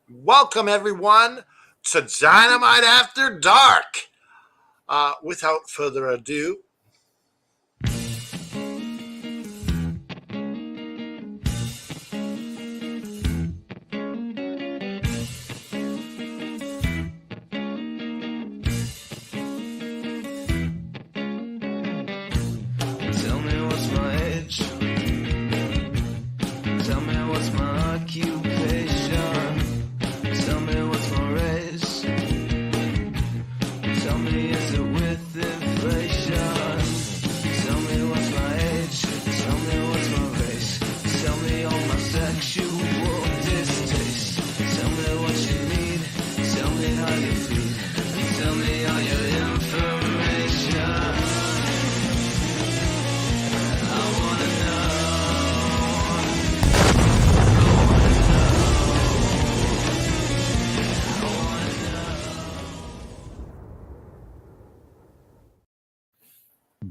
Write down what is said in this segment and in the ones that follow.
Welcome, everyone, to Dynamite After Dark. Without further ado, Tell me what's my age. Tell me what's my occupation. Tell me what's my race. Tell me is it with inflation. Tell me what's my age. Tell me what's my race. Tell me all my sexual distaste. Tell me what you need. Tell me how you feel. Tell me all your information. I wanna know.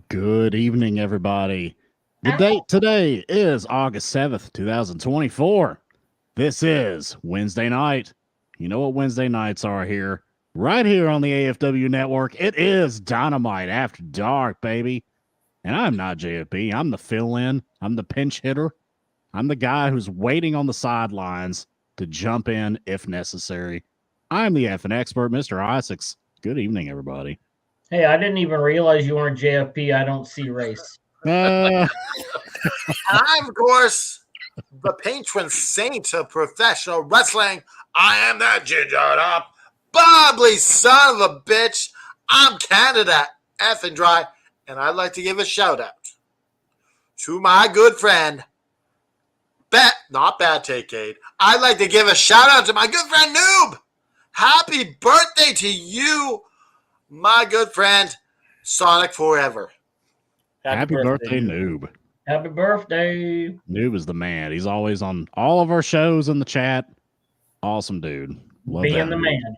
Good evening, everybody. The date today is August 7th, 2024. This is Wednesday night. You know what Wednesday nights are here. Right here on the AFW network. It is Dynamite After Dark, baby. And I'm not JFP. I'm the fill-in. I'm the pinch hitter. I'm the guy who's waiting on the sidelines to jump in if necessary. I'm the effing expert, Mr. Isaacs. Good evening, everybody. Hey, I didn't even realize you weren't JFP. I don't see race. I'm, of course, the patron saint of professional wrestling. I am that ginger up, bubbly son of a bitch. I'm Canada effing dry, and I'd like to give a shout out to my good friend, not Bad Take-Aid. I'd like to give a shout out to my good friend Noob. Happy birthday to you, my good friend, Sonic Forever. Happy birthday, Noob. Happy birthday. Noob is the man. He's always on all of our shows in the chat. Awesome dude. Love Being that the dude. man.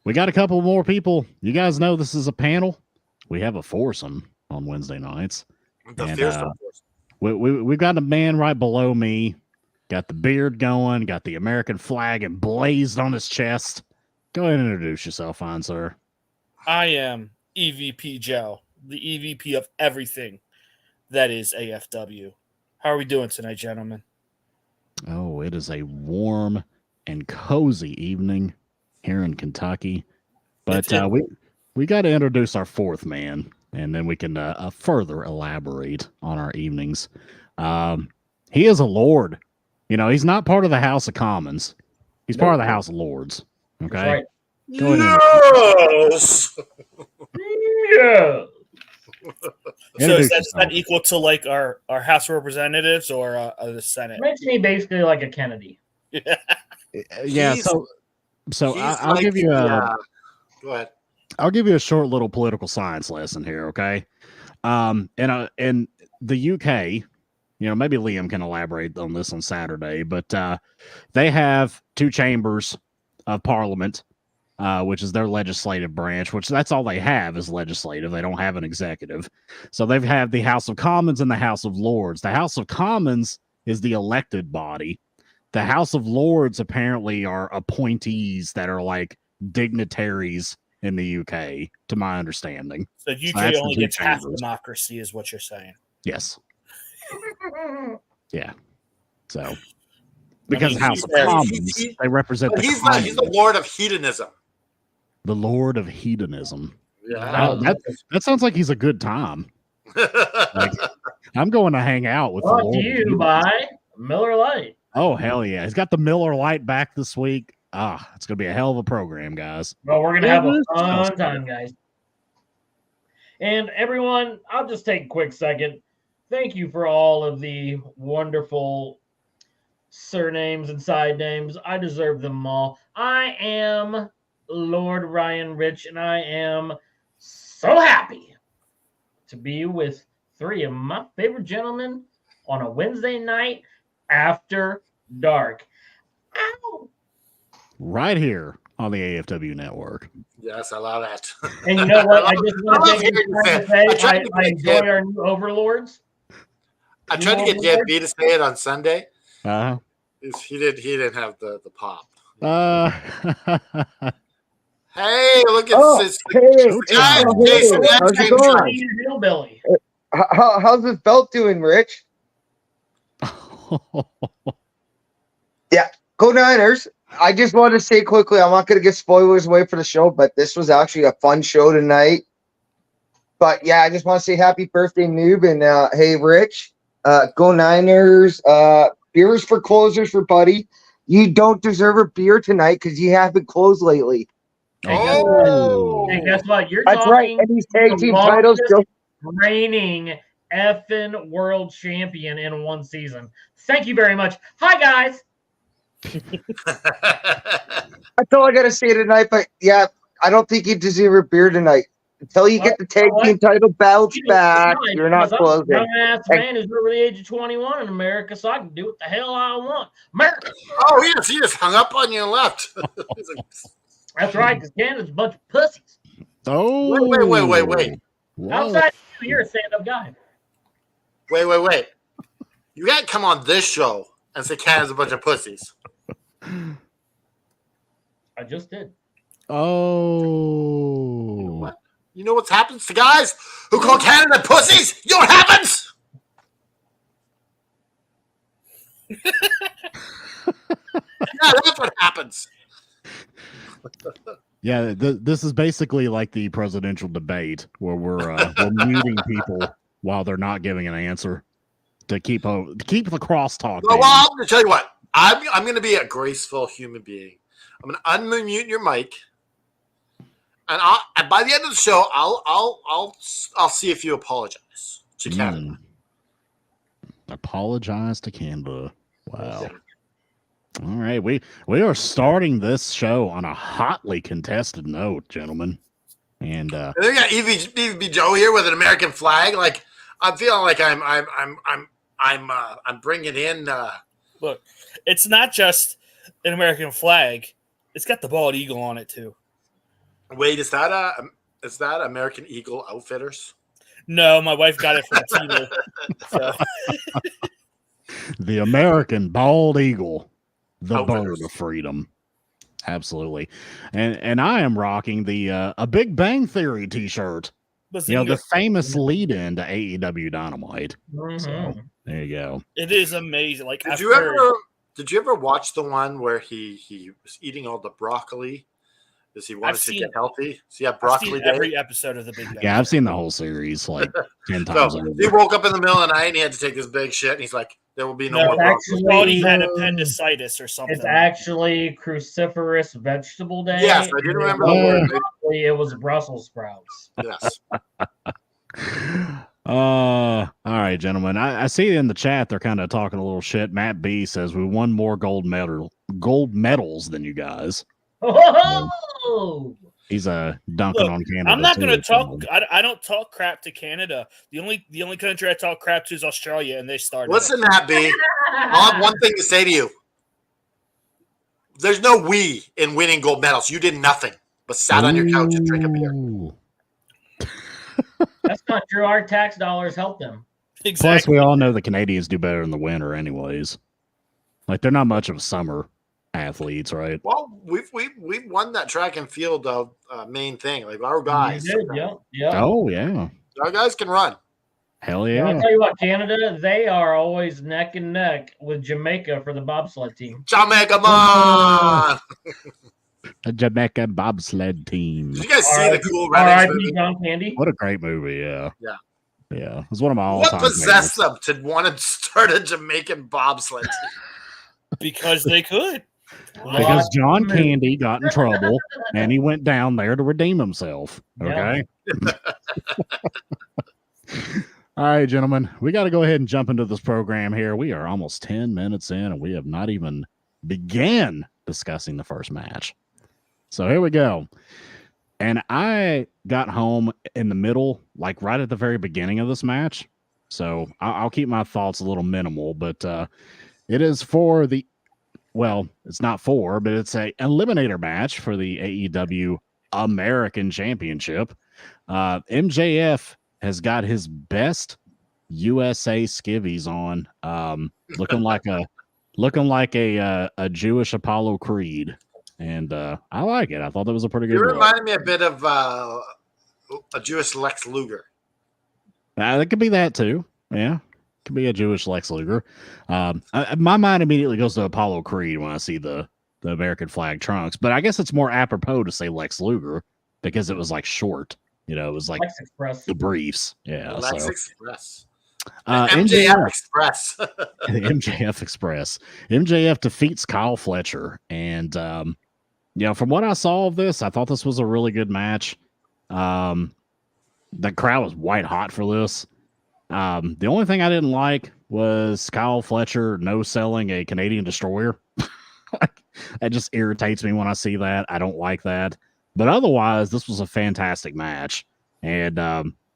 We got a couple more people. You guys know this is a panel. We have a foursome on Wednesday nights. The And, fearsome force. We've got a man right below me. Got the beard going. Got the American flag emblazed on his chest. Go ahead and introduce yourself, fine sir. I am EVP Joe, the EVP of everything that is AFW. How are we doing tonight, gentlemen? Oh, it is a warm and cozy evening here in Kentucky. But we got to introduce our fourth man, and then we can further elaborate on our evenings. He is a lord. You know, he's not part of the House of Commons. He's part of the House of Lords. Okay? That's right. Go ahead and Yes! Yeah. So introduce is that yourself. equal to like our House of Representatives or the Senate? Makes me basically like a Kennedy. Yeah, He's- so He's I'll like give you the, go ahead. I'll give you a short little political science lesson here, okay? In the UK, you know, maybe Liam can elaborate on this on Saturday, but they have two chambers of parliament, which is their legislative branch, which that's all they have is legislative. They don't have an executive. So they've had the House of Commons and the House of Lords. The House of Commons is the elected body. The House of Lords apparently are appointees that are like dignitaries in the UK, to my understanding. So UK That's the only two gets half chambers. democracy, is what you're saying. Yes. Yeah. So because mean, House of he's- Commons, he- they represent But the he's commons, the Lord of Hedonism. the Lord of Hedonism. Yeah. That sounds like he's a good time. Like, I'm going to hang out with the Brought Lord to of you Hedonism. by Miller Lite. Oh, hell yeah. He's got the Miller Lite back this week. It's going to be a hell of a program, guys. Well, we're going to Yeah, have a this sounds fun time, guys. And everyone, I'll just take a quick second. Thank you for all of the wonderful surnames and side names. I deserve them all. I am Lord Ryan Rich, and I am so happy to be with three of my favorite gentlemen on a Wednesday night after dark. Ow! Right here on the AFW network. Yes, I love that. And you know what? I just I want love to take hearing this time to that. I say tried to I get enjoy Jim. our new overlords. I tried to get JFB to say it on Sunday. Uh-huh. He didn't have the pop. Hey, look at Oh, this. hey, Guys, oh, hey, Jason, how's that's it going? Your hillbilly. How's this belt doing, Rich? Yeah, go Niners. I just want to say quickly, I'm not going to give spoilers away for the show, but this was actually a fun show tonight. But yeah, I just want to say happy birthday, Noob, and hey, Rich, go Niners. Beers for closers for Buddy. You don't deserve a beer tonight because you haven't closed lately. Hey, guess what? Oh, Hey, guess what? You're That's right. talking And these the tag team titles. longest reigning effing world champion in one season. Thank you very much. Hi, guys. That's all I got to say tonight. But yeah, I don't think you deserve a beer tonight. Until you get the tag team title belts back, you're not closing. I'm a young-ass man who's over the age of 21 in America, so I can do what the hell I want. America. Oh, yes, he just hung up on you and left. That's right, because Canada's a bunch of pussies. Oh, Wait. Whoa. Outside, you're a stand-up guy. Wait. You can't come on this show and say Canada's a bunch of pussies. I just did. Oh, What? You know what's happened to guys who call Canada pussies? You know what happens? Yeah, that's what happens. yeah. This is basically like the presidential debate where we're muting people while they're not giving an answer to keep the crosstalk. Well, I'm going to tell you what. I'm going to be a graceful human being. I'm going to unmute your mic, and by the end of the show, I'll see if you apologize to Canada. Apologize to Canada. Wow. All right, we are starting this show on a hotly contested note, gentlemen, and then we got Evie Joe here with an American flag. Like I'm feeling like I'm bringing in. Look, it's not just an American flag; it's got the bald eagle on it too. Wait, is that American Eagle Outfitters? No, my wife got it from Timo. So. The American bald eagle, the Outfitters. bird of freedom. Absolutely, and I am rocking the a Big Bang Theory T-shirt. The famous lead-in to AEW Dynamite. So there you go. It is amazing. Like, Did you ever watch the one where he was eating all the broccoli because he wanted to get healthy? So yeah, broccoli. I've seen every episode of the Big Bang. Yeah, I've seen the whole series like 10 times. So he woke up in the middle of the night and he had to take this big shit, and he's like, "There will be no more broccoli." Well, he had appendicitis or something. It's actually Cruciferous Vegetable Day. Yes, I did remember the word. It was Brussels sprouts. Yes. All right, gentlemen. I see in the chat they're kind of talking a little shit. Matt B says we won more gold medals than you guys. Oh! He's dunking on Canada. I'm not going to talk. I don't talk crap to Canada. The only country I talk crap to is Australia, and they started. Listen, Matt B. I'll have one thing to say to you. There's no we in winning gold medals. You did nothing but sat on your couch and drink a beer. That's not true. Our tax dollars help them. Exactly. Plus, we all know the Canadians do better in the winter, anyways. Like they're not much of summer athletes, right? Well, we've won that track and field main thing. Like our guys. Yep. Oh yeah. Our guys can run. Hell yeah. I'll tell you what, Canada, they are always neck and neck with Jamaica for the bobsled team. Jamaica, man! A Jamaica bobsled team. Did you guys see the Cool R.I.P. Runnings movie? John Candy. What a great movie, yeah. Yeah. Yeah. It's one of my all-time What possessed them to want to start a Jamaican bobsled team? Because they could. Because John Candy got in trouble and he went down there to redeem himself. Okay. Yeah. All right, gentlemen, we got to go ahead and jump into this program here. We are almost 10 minutes in and we have not even began discussing the first match. So here we go. And I got home in the middle, like right at the very beginning of this match. So I'll keep my thoughts a little minimal, but it is for the, well, it's not for, but it's a eliminator match for the AEW American Championship. MJF has got his best USA skivvies on, looking like a Jewish Apollo Creed. and I like it. I thought that was a pretty good. You look. reminded me a bit of a Jewish Lex Luger. That could be that too. Yeah, could be a Jewish Lex Luger. My mind immediately goes to Apollo Creed when I see the American flag trunks, but I guess it's more apropos to say Lex Luger because it was like short. You know, it was like Lex Express. the briefs. Yeah, Lex so. Express. MJF Express. the MJF Express. MJF defeats Kyle Fletcher, and from what I saw of this, I thought this was a really good match. The crowd was white hot for this. The only thing I didn't like was Kyle Fletcher no selling a Canadian Destroyer. That just irritates me when I see that. I don't like that. But otherwise, this was a fantastic match. And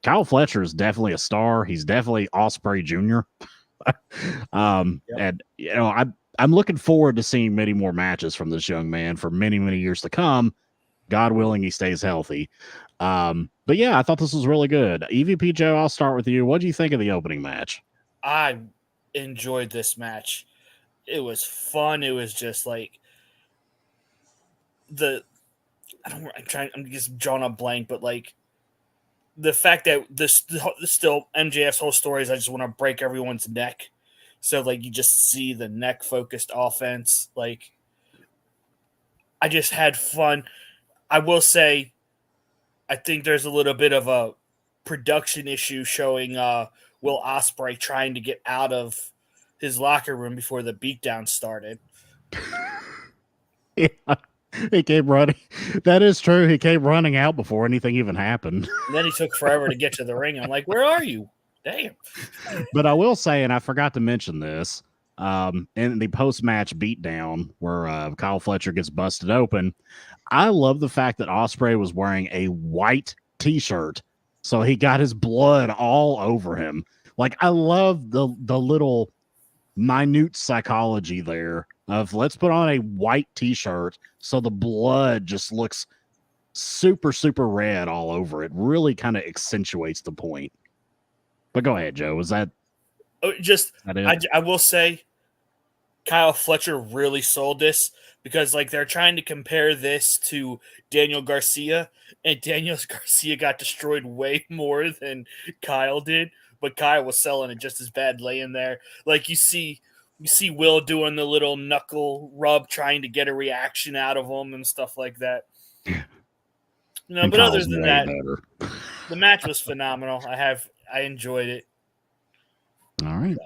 Kyle Fletcher is definitely a star. He's definitely Ospreay Jr. And I'm looking forward to seeing many more matches from this young man for many, many years to come. God willing, he stays healthy. But yeah, I thought this was really good. EVP Joe, I'll start with you. What do you think of the opening match? I enjoyed this match. It was fun. It was just like I'm just drawing a blank, but like the fact that this still MJF's whole story is I just want to break everyone's neck. So like you just see the neck focused offense. Like I just had fun. I will say I think there's a little bit of a production issue showing Will Ospreay trying to get out of his locker room before the beatdown started. Yeah, he came running. That is true. He came running out before anything even happened. And then he took forever to get to the ring. I'm like, where are you? Damn. But I will say, and I forgot to mention this, in the post-match beatdown where Kyle Fletcher gets busted open, I love the fact that Ospreay was wearing a white t-shirt, so he got his blood all over him. Like, I love the little minute psychology there of let's put on a white t-shirt so the blood just looks super, super red all over it. Really kind of accentuates the point. But go ahead, Joe. Was that I will say Kyle Fletcher really sold this because like they're trying to compare this to Daniel Garcia, and Daniel Garcia got destroyed way more than Kyle did, but Kyle was selling it just as bad laying there. Like you see Will doing the little knuckle rub trying to get a reaction out of him and stuff like that. No, but other than that, the match was phenomenal. I enjoyed it. All right.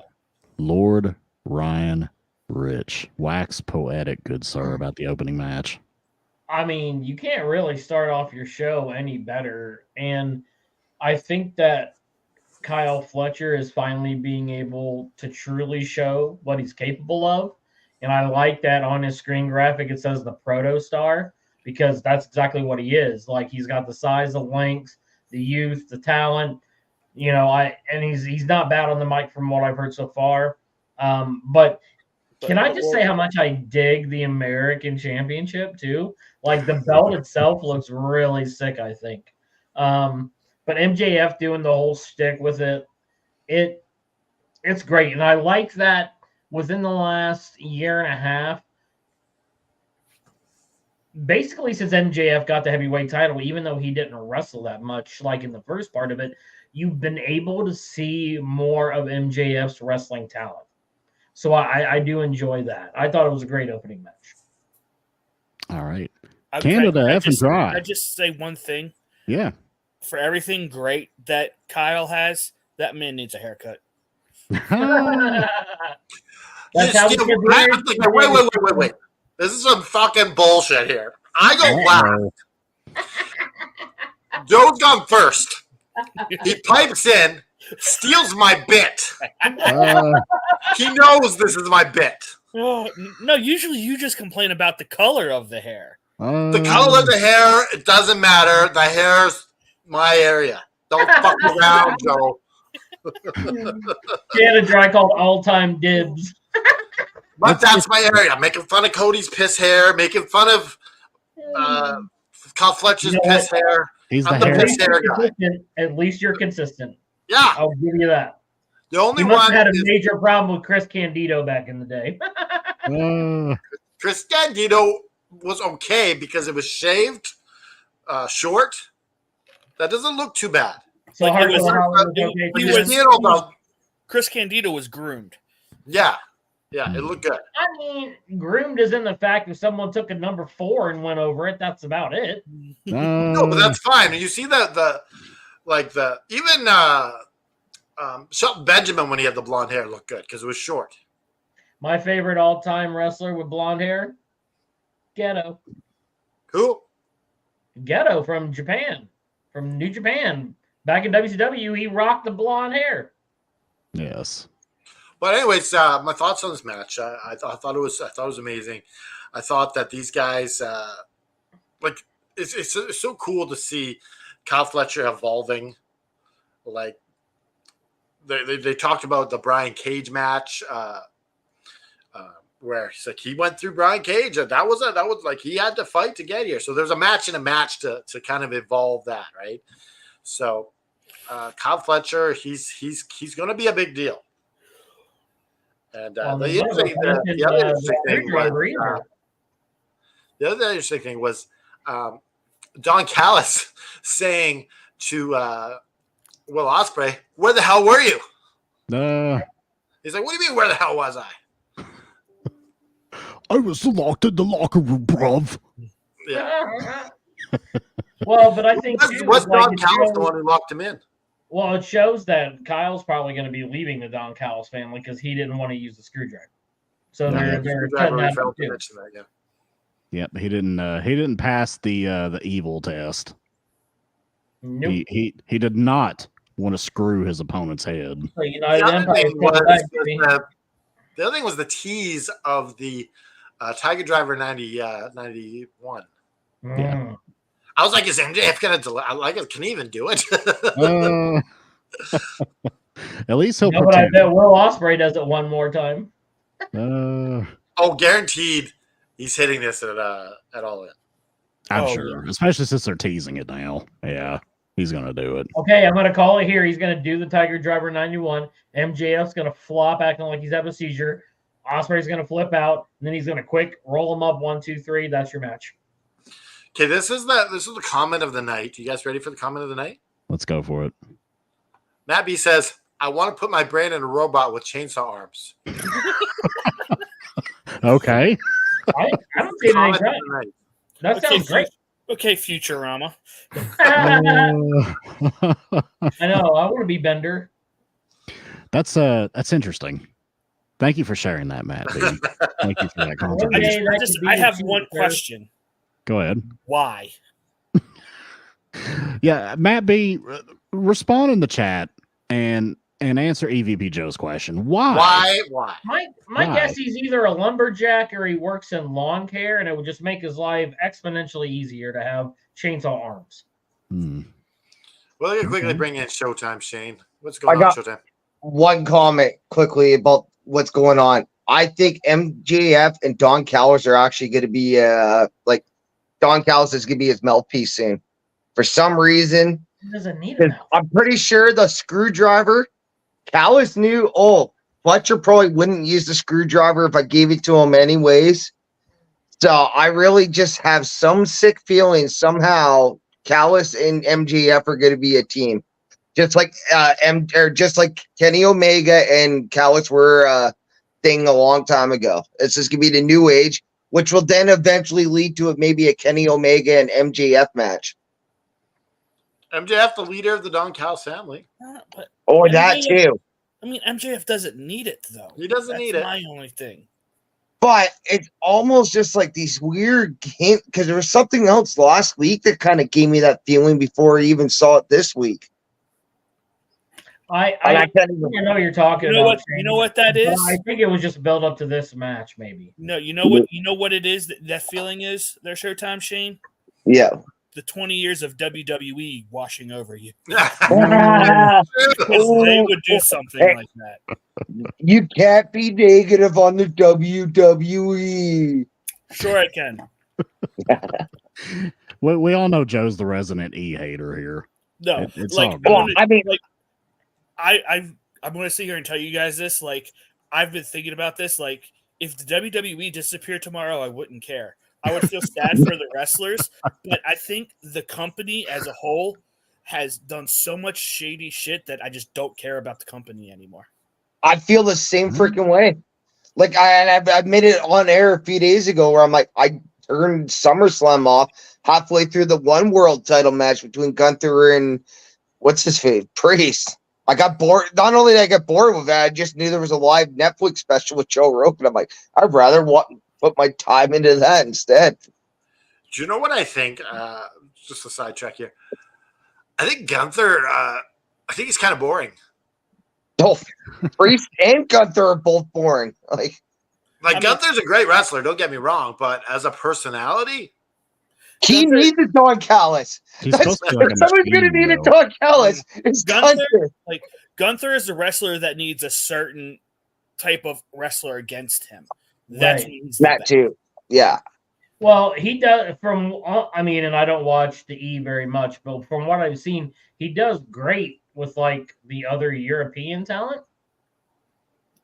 Lord Ryan Rich. Wax poetic, good sir, about the opening match. I mean, you can't really start off your show any better. And I think that Kyle Fletcher is finally being able to truly show what he's capable of. And I like that on his screen graphic it says the proto star, because that's exactly what he is. Like he's got the size, the length, the youth, the talent. You know, and he's not bad on the mic from what I've heard so far. But can I just say how much I dig the American Championship too? Like the belt itself looks really sick, I think. But MJF doing the whole stick with it's great. And I like that within the last year and a half, basically since MJF got the heavyweight title, even though he didn't wrestle that much like in the first part of it, you've been able to see more of MJF's wrestling talent. So I do enjoy that. I thought it was a great opening match. All right. Canada F and dry. I just say one thing. Yeah. For everything great that Kyle has, that man needs a haircut. Wait. This is some fucking bullshit here. I go last. Joe's gone first. He pipes in, steals my bit. He knows this is my bit. Oh, no, usually you just complain about the color of the hair. The color of the hair, it doesn't matter. The hair's my area. Don't fuck around, Joe. She had a dry called all-time dibs. But that's my area. Making fun of Cody's piss hair, making fun of Kyle Fletcher's piss hair. He's I'm the piss hair guy. At least you're consistent. Yeah. I'll give you that. The only you must one have had a major problem with Chris Candido back in the day. Chris Candido was okay because it was shaved, short. That doesn't look too bad. So Like, it was- Hardcore Holly was okay. When he you was- see it all about, Chris Candido was groomed. yeah, it looked good. I mean, groomed is in the fact if someone took a number 4 and went over it, that's about it. No, but that's fine. You see even Shelton Benjamin when he had the blonde hair looked good because it was short. My favorite all-time wrestler with blonde hair, Ghetto. Who? Ghetto from Japan, from New Japan. Back in WCW, he rocked the blonde hair. Yes. But anyways, my thoughts on this match. I thought it was amazing. I thought that these guys, it's so cool to see Kyle Fletcher evolving. Like they talked about the Brian Cage match, where he's like he went through Brian Cage, and that was like he had to fight to get here. So there's a match in a match to kind of evolve that, right? So Kyle Fletcher, he's going to be a big deal. And the other interesting thing was Don Callis saying to Will Ospreay, "Where the hell were you?" He's like, "What do you mean? Where the hell was I?" I was locked in the locker room, bruv. Yeah. Well, but I think was Don Callis the one who locked him in? Well, it shows that Kyle's probably going to be leaving the Don Callis family because he didn't want to use the screwdriver. So they're cutting that out too. Yep, he didn't pass the evil test. Nope. He did not want to screw his opponent's head. So United Empire the other thing was the tease of the Tiger Driver 91. Yeah. I was like, is MJF going to delay? Can he even do it? At least he'll but I bet Will Ospreay does it one more time. Oh, guaranteed he's hitting this at All In. I'm sure, especially since they're teasing it now. Yeah, he's going to do it. Okay, I'm going to call it here. He's going to do the Tiger Driver 91. MJF's going to flop, acting like he's having a seizure. Ospreay's going to flip out, and then he's going to quick roll him up 1, 2, 3. That's your match. Okay, this is the comment of the night. You guys ready for the comment of the night? Let's go for it. Matt B says, "I want to put my brain in a robot with chainsaw arms." Okay. I don't see anything right. That sounds great. Okay, Futurama. I know. I want to be Bender. That's interesting. Thank you for sharing that, Matt. Thank you for that contribution. I have one question. Go ahead. Why? Yeah, Matt B, respond in the chat and answer EVP Joe's question. Why? Why? My guess he's either a lumberjack or he works in lawn care, and it would just make his life exponentially easier to have chainsaw arms. Well, let me quickly bring in Showtime, Shane. What's going on, Showtime? One comment quickly about what's going on. I think MJF and Don Callis are actually going to be Don Callis is going to be his mouthpiece soon. For some reason, he doesn't need it. I'm pretty sure the screwdriver, Callis knew, Fletcher probably wouldn't use the screwdriver if I gave it to him anyways. So I really just have some sick feeling somehow Callis and MJF are going to be a team. Just like just like Kenny Omega and Callis were a thing a long time ago. It's just going to be the new age, which will then eventually lead to maybe a Kenny Omega and MJF match. MJF, the leader of the Don Callis family. Or that too. I mean, MJF doesn't need it, though. He doesn't need it. That's my only thing. But it's almost just like these weird hint, because there was something else last week that kind of gave me that feeling before I even saw it this week. I know you're talking about. You know what that is? I think it was just build up to this match, maybe. No, you know what it is that feeling is their Showtime, Shane? Yeah. The 20 years of WWE washing over you. They would do something like that. You can't be negative on the WWE. Sure I can. We all know Joe's the resident E hater here. No, it's like, all good. I'm going to sit here and tell you guys this. Like, I've been thinking about this. Like, if the WWE disappeared tomorrow, I wouldn't care. I would feel sad for the wrestlers, but I think the company as a whole has done so much shady shit that I just don't care about the company anymore. I feel the same freaking way. Like I made it on air a few days ago where I'm like, I turned SummerSlam off halfway through the one world title match between Gunther and what's his face, Priest. I got bored. Not only did I get bored with that, I just knew there was a live Netflix special with Joe Rogan. I'm like, I'd rather put my time into that instead. Do you know what I think? Just a sidetrack here. I think Gunther. I think he's kind of boring. Oh, Priest and Gunther are both boring. Like Gunther's a great wrestler. Don't get me wrong, but as a personality, he needs a Don Callis. He's supposed to be like If a someone's gonna machine, need a though. Don Callis, it's Gunther. Gunther is a wrestler that needs a certain type of wrestler against him. That's Right. when he's the That best. too. Yeah. Well, he does I mean, and I don't watch the E very much, but from what I've seen, he does great with like the other European talent.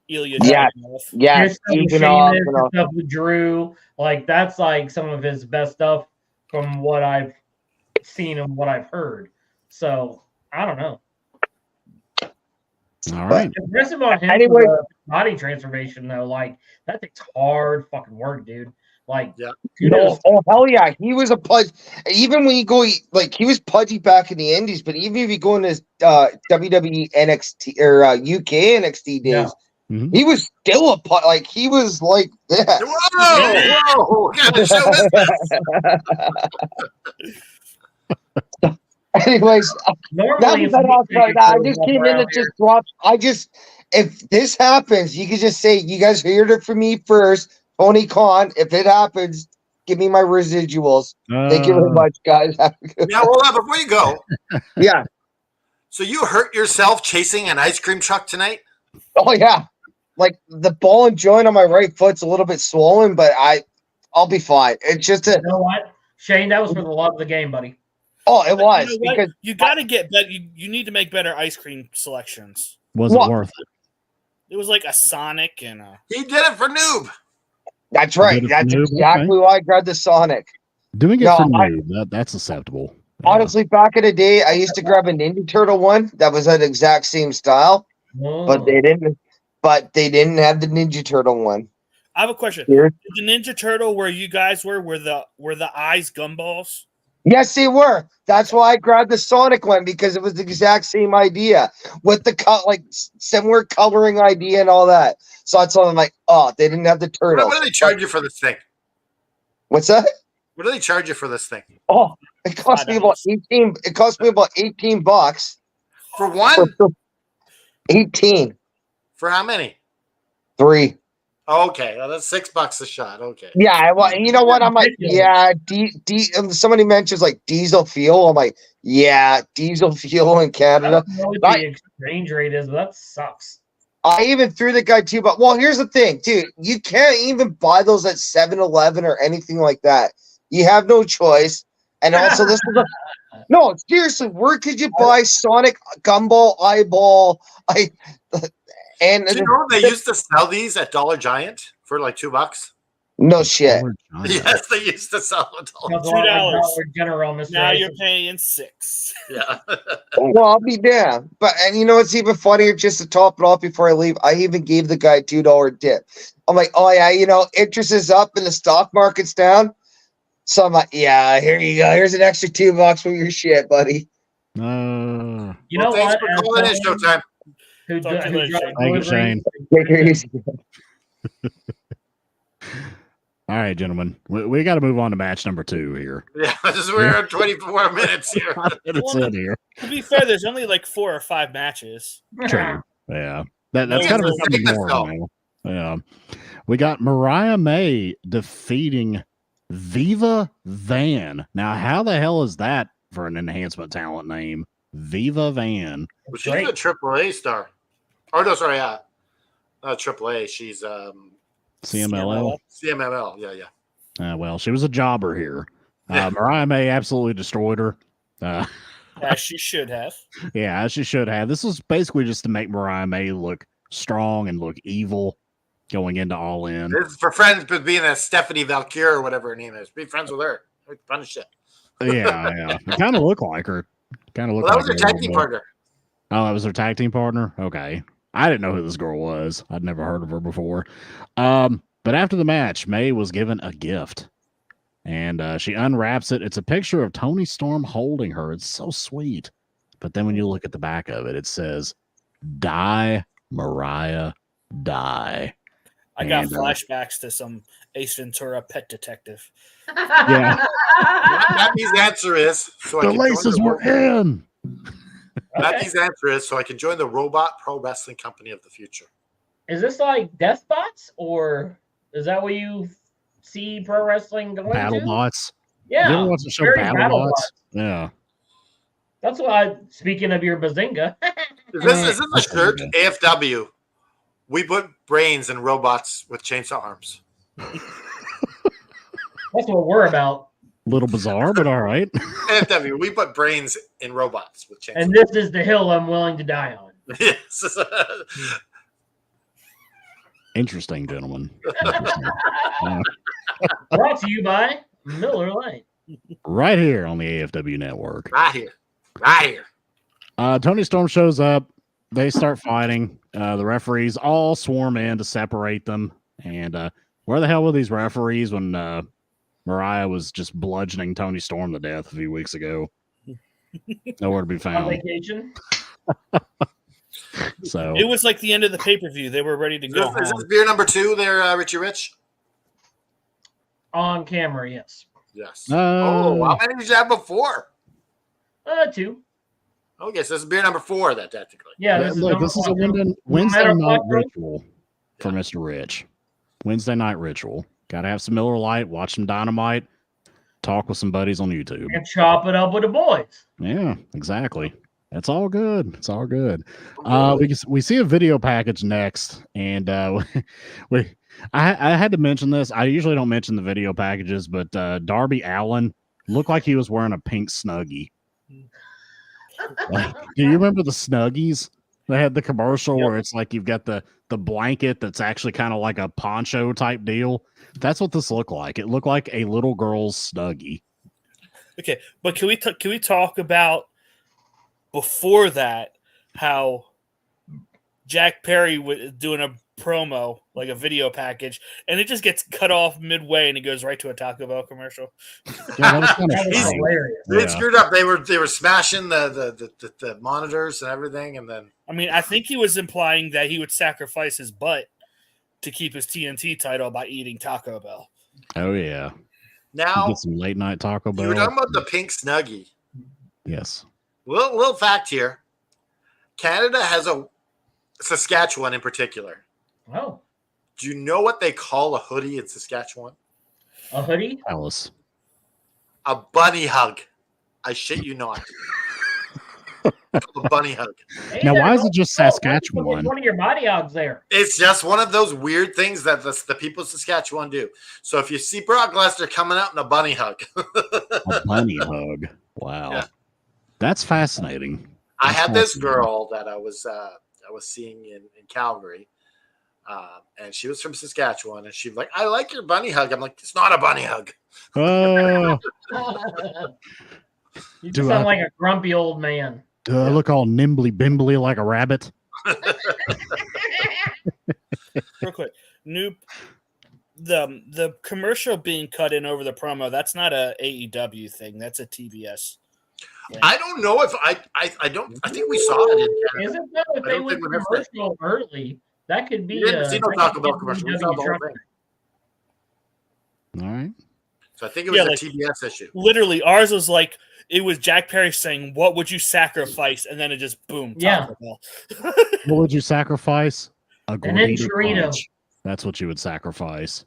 Ilya Yeah. Dragunov. Yeah. His stuff with Even Sheamus, off, his stuff with Drew, like that's like some of his best stuff from what I've seen and what I've heard. So I don't know. All right. Impressive on him Anyway. for the body transformation though. Like that takes hard fucking work, dude. Like Yeah. kudos. Oh hell yeah, he was a pudge. Even when you go, like he was pudgy back in the Indies, but even if you go in his WWE NXT or UK NXT days, Mhm. he was still a pudge. Like he was like this. whoa, what kind of show is this? Anyways, Normally, that was right. I just came in and just dropped. If this happens, you could just say you guys heard it from me first. Tony Khan, if it happens, give me my residuals. Thank you very much, guys. Have a good Now, hold on before you go. Yeah. So you hurt yourself chasing an ice cream truck tonight? Oh yeah. Like the ball and joint on my right foot's a little bit swollen, but I'll be fine. It's just You know what, Shane? That was for the love of the game, buddy. it was You know what? because You got to get better. You need to make better ice cream selections. Was it What? worth it? It was like a Sonic and a. He did it for noob. that's right. Did it That's for noob, exactly why I grabbed the Sonic. Doing it No, for I- noob, that's acceptable. Yeah. Honestly, back in the day, I used to grab a Ninja Turtle one that was that exact same style, but they didn't. But they didn't have the Ninja Turtle one. I have a question. Here. The Ninja Turtle where you guys were the eyes gumballs? Yes, they were. That's why I grabbed the Sonic one because it was the exact same idea with the similar coloring idea and all that. So that's why I'm like, oh, they didn't have the turtles. What do they charge you for this thing? What's that? What do they charge you for this thing? Oh, it cost me about 18. It cost me about $18. For one? 18. For how many? 3. Okay, well, that's $6 a shot. Okay. Yeah, well, you know what? I'm like, yeah. Somebody mentions like diesel fuel. I'm like, yeah, diesel fuel in I Canada. don't know what the exchange rate is, but that sucks. I even threw the guy too, but well, here's the thing, dude. You can't even buy those at 7-Eleven or anything like that. You have no choice. And also, this is no, seriously, where could you buy Sonic Gumball Eyeball? And Do you know they used to sell these at Dollar Giant for like $2? no shit. Yes, they used to sell them at Dollar Sounds Giant. a lot like $2. Dollar General, Mr. Now Ice. you're paying $6. Yeah. Well, I'll be damned. And you know what's even funnier? Just to top it off before I leave, I even gave the guy a $2 tip. I'm like, oh yeah, interest is up and the stock market's down. So I'm like, yeah, here you go. Here's an extra $2 for your shit, buddy. You know Thanks what? for calling in, Showtime. Who Talk to you later, Shane. Thank you, Shane. Take it easy. All right, gentlemen, we got to move on to match number 2 here. Yeah, we're at 24 minutes here. It's in here. To be fair, there's only like 4 or 5 matches. True. Yeah. That's Yeah, kind of it's becoming ridiculous, more. Yeah. We got Mariah May defeating Viva Van. Now, how the hell is that for an enhancement talent name? Viva Van. Well, she's a AAA star. Oh, no, sorry, not AAA. She's CMLL. CMLL. Yeah, yeah. Well, she was a jobber here. Mariah May absolutely destroyed her. As she should have. Yeah, as she should have. This was basically just to make Mariah May look strong and look evil. going into All In. This is for friends with being a Stephanie Valkyrie or whatever her name is. Be friends with her. Fun as shit. Yeah. It kind of looked like her. Kind of looked Well, that like was her her tag a team little bit. partner. Oh, that was her tag team partner? Okay. I didn't know who this girl was. I'd never heard of her before. But after the match, May was given a gift. And she unwraps it. It's a picture of Tony Storm holding her. It's so sweet. But then when you look at the back of it, it says, "Die, Mariah, die." I got And, flashbacks to some Ace Ventura Pet Detective. Yeah. Matthew's answer is so I The can laces join were in. Matthew's answer is so I can join the Robot Pro Wrestling Company of the future. Is this like Deathbots, or is that what you see pro wrestling going Battle to? Bots. Yeah, You ever watch the show very Battle BattleBots. Bots? Yeah. That's why. Speaking of your bazinga, Is this a shirt? AFW. We put brains in robots with chainsaw arms. that's what we're about. Little bizarre, but all right. AFW. We put brains in robots with chainsaw. And this is the hill I'm willing to die on. Yes. Interesting, gentlemen. Brought to you by Miller Lite. Right here on the AFW network. Right here. Right here. Tony Storm shows up. They start fighting. The referees all swarm in to separate them. And where the hell were these referees when Mariah was just bludgeoning Tony Storm to death a few weeks ago? Nowhere to be On found. vacation. So It was like the end of the pay-per-view. They were ready to go Is this home. beer number 2 there, Richie Rich? On camera, yes. Yes. Uh, How many did you have before? 2. Okay, so this is beer number 4 that technically. Yeah, yeah, this is look, number this is a one. Wednesday matter night what, ritual for Mr. Rich. Wednesday night ritual. Gotta have some Miller Lite, watch some Dynamite, talk with some buddies on YouTube. And chop it up with the boys. Yeah, exactly. It's all good. It's all good. We see a video package next, and I had to mention this. I usually don't mention the video packages, but Darby Allin looked like he was wearing a pink Snuggie. Like, do you remember the Snuggies? They had the commercial where it's like you've got the blanket that's actually kind of like a poncho type deal. That's what this looked like. It looked like a little girl's Snuggie. Okay, but can we talk about before that how Jack Perry was doing a promo, like a video package, and it just gets cut off midway and it goes right to a Taco Bell commercial? Yeah, that was kind That of was funny. hilarious. They Yeah. screwed up. They were smashing the monitors and everything, and then I mean, I think he was implying that he would sacrifice his butt to keep his TNT title by eating Taco Bell. Oh yeah, now get some late night Taco Bell. you were talking about the pink Snuggie. Yes. Little fact here: Canada has a Saskatchewan in particular. Oh, Do you know what they call a hoodie in Saskatchewan? a hoodie? Alice. A bunny hug. I shit you not. A bunny hug. Hey, Now, why there, is it just oh, Saskatchewan? One of your body hogs there. It's just one of those weird things that the people of Saskatchewan do. So if you see Brock Lesnar coming out in a bunny hug, A bunny hug. Wow. Yeah. That's fascinating. I That's had this fascinating. girl that I was seeing in Calgary, and she was from Saskatchewan, and she's like, "I like your bunny hug." I'm like, "It's not a bunny hug." Oh, You Do just sound I- like a grumpy old man. do I look all nimbly bimbly like a rabbit? Real quick, Noob, the commercial being cut in over the promo, that's not a AEW thing. That's a TBS thing. I don't know if I don't. I think we saw it in Canada. Isn't that if I they don't went think we missed it. commercial early? That could be We didn't see no that Taco could Bell be commercial. We WWE saw the whole truck. thing. All right. So I think it was Yeah, a like- TBS issue. Literally, ours was like it was Jack Perry saying, "What would you sacrifice?" and then it just boom. Yeah. Taco Bell. What would you sacrifice? A An gordita enchilada. crunch. That's what you would sacrifice.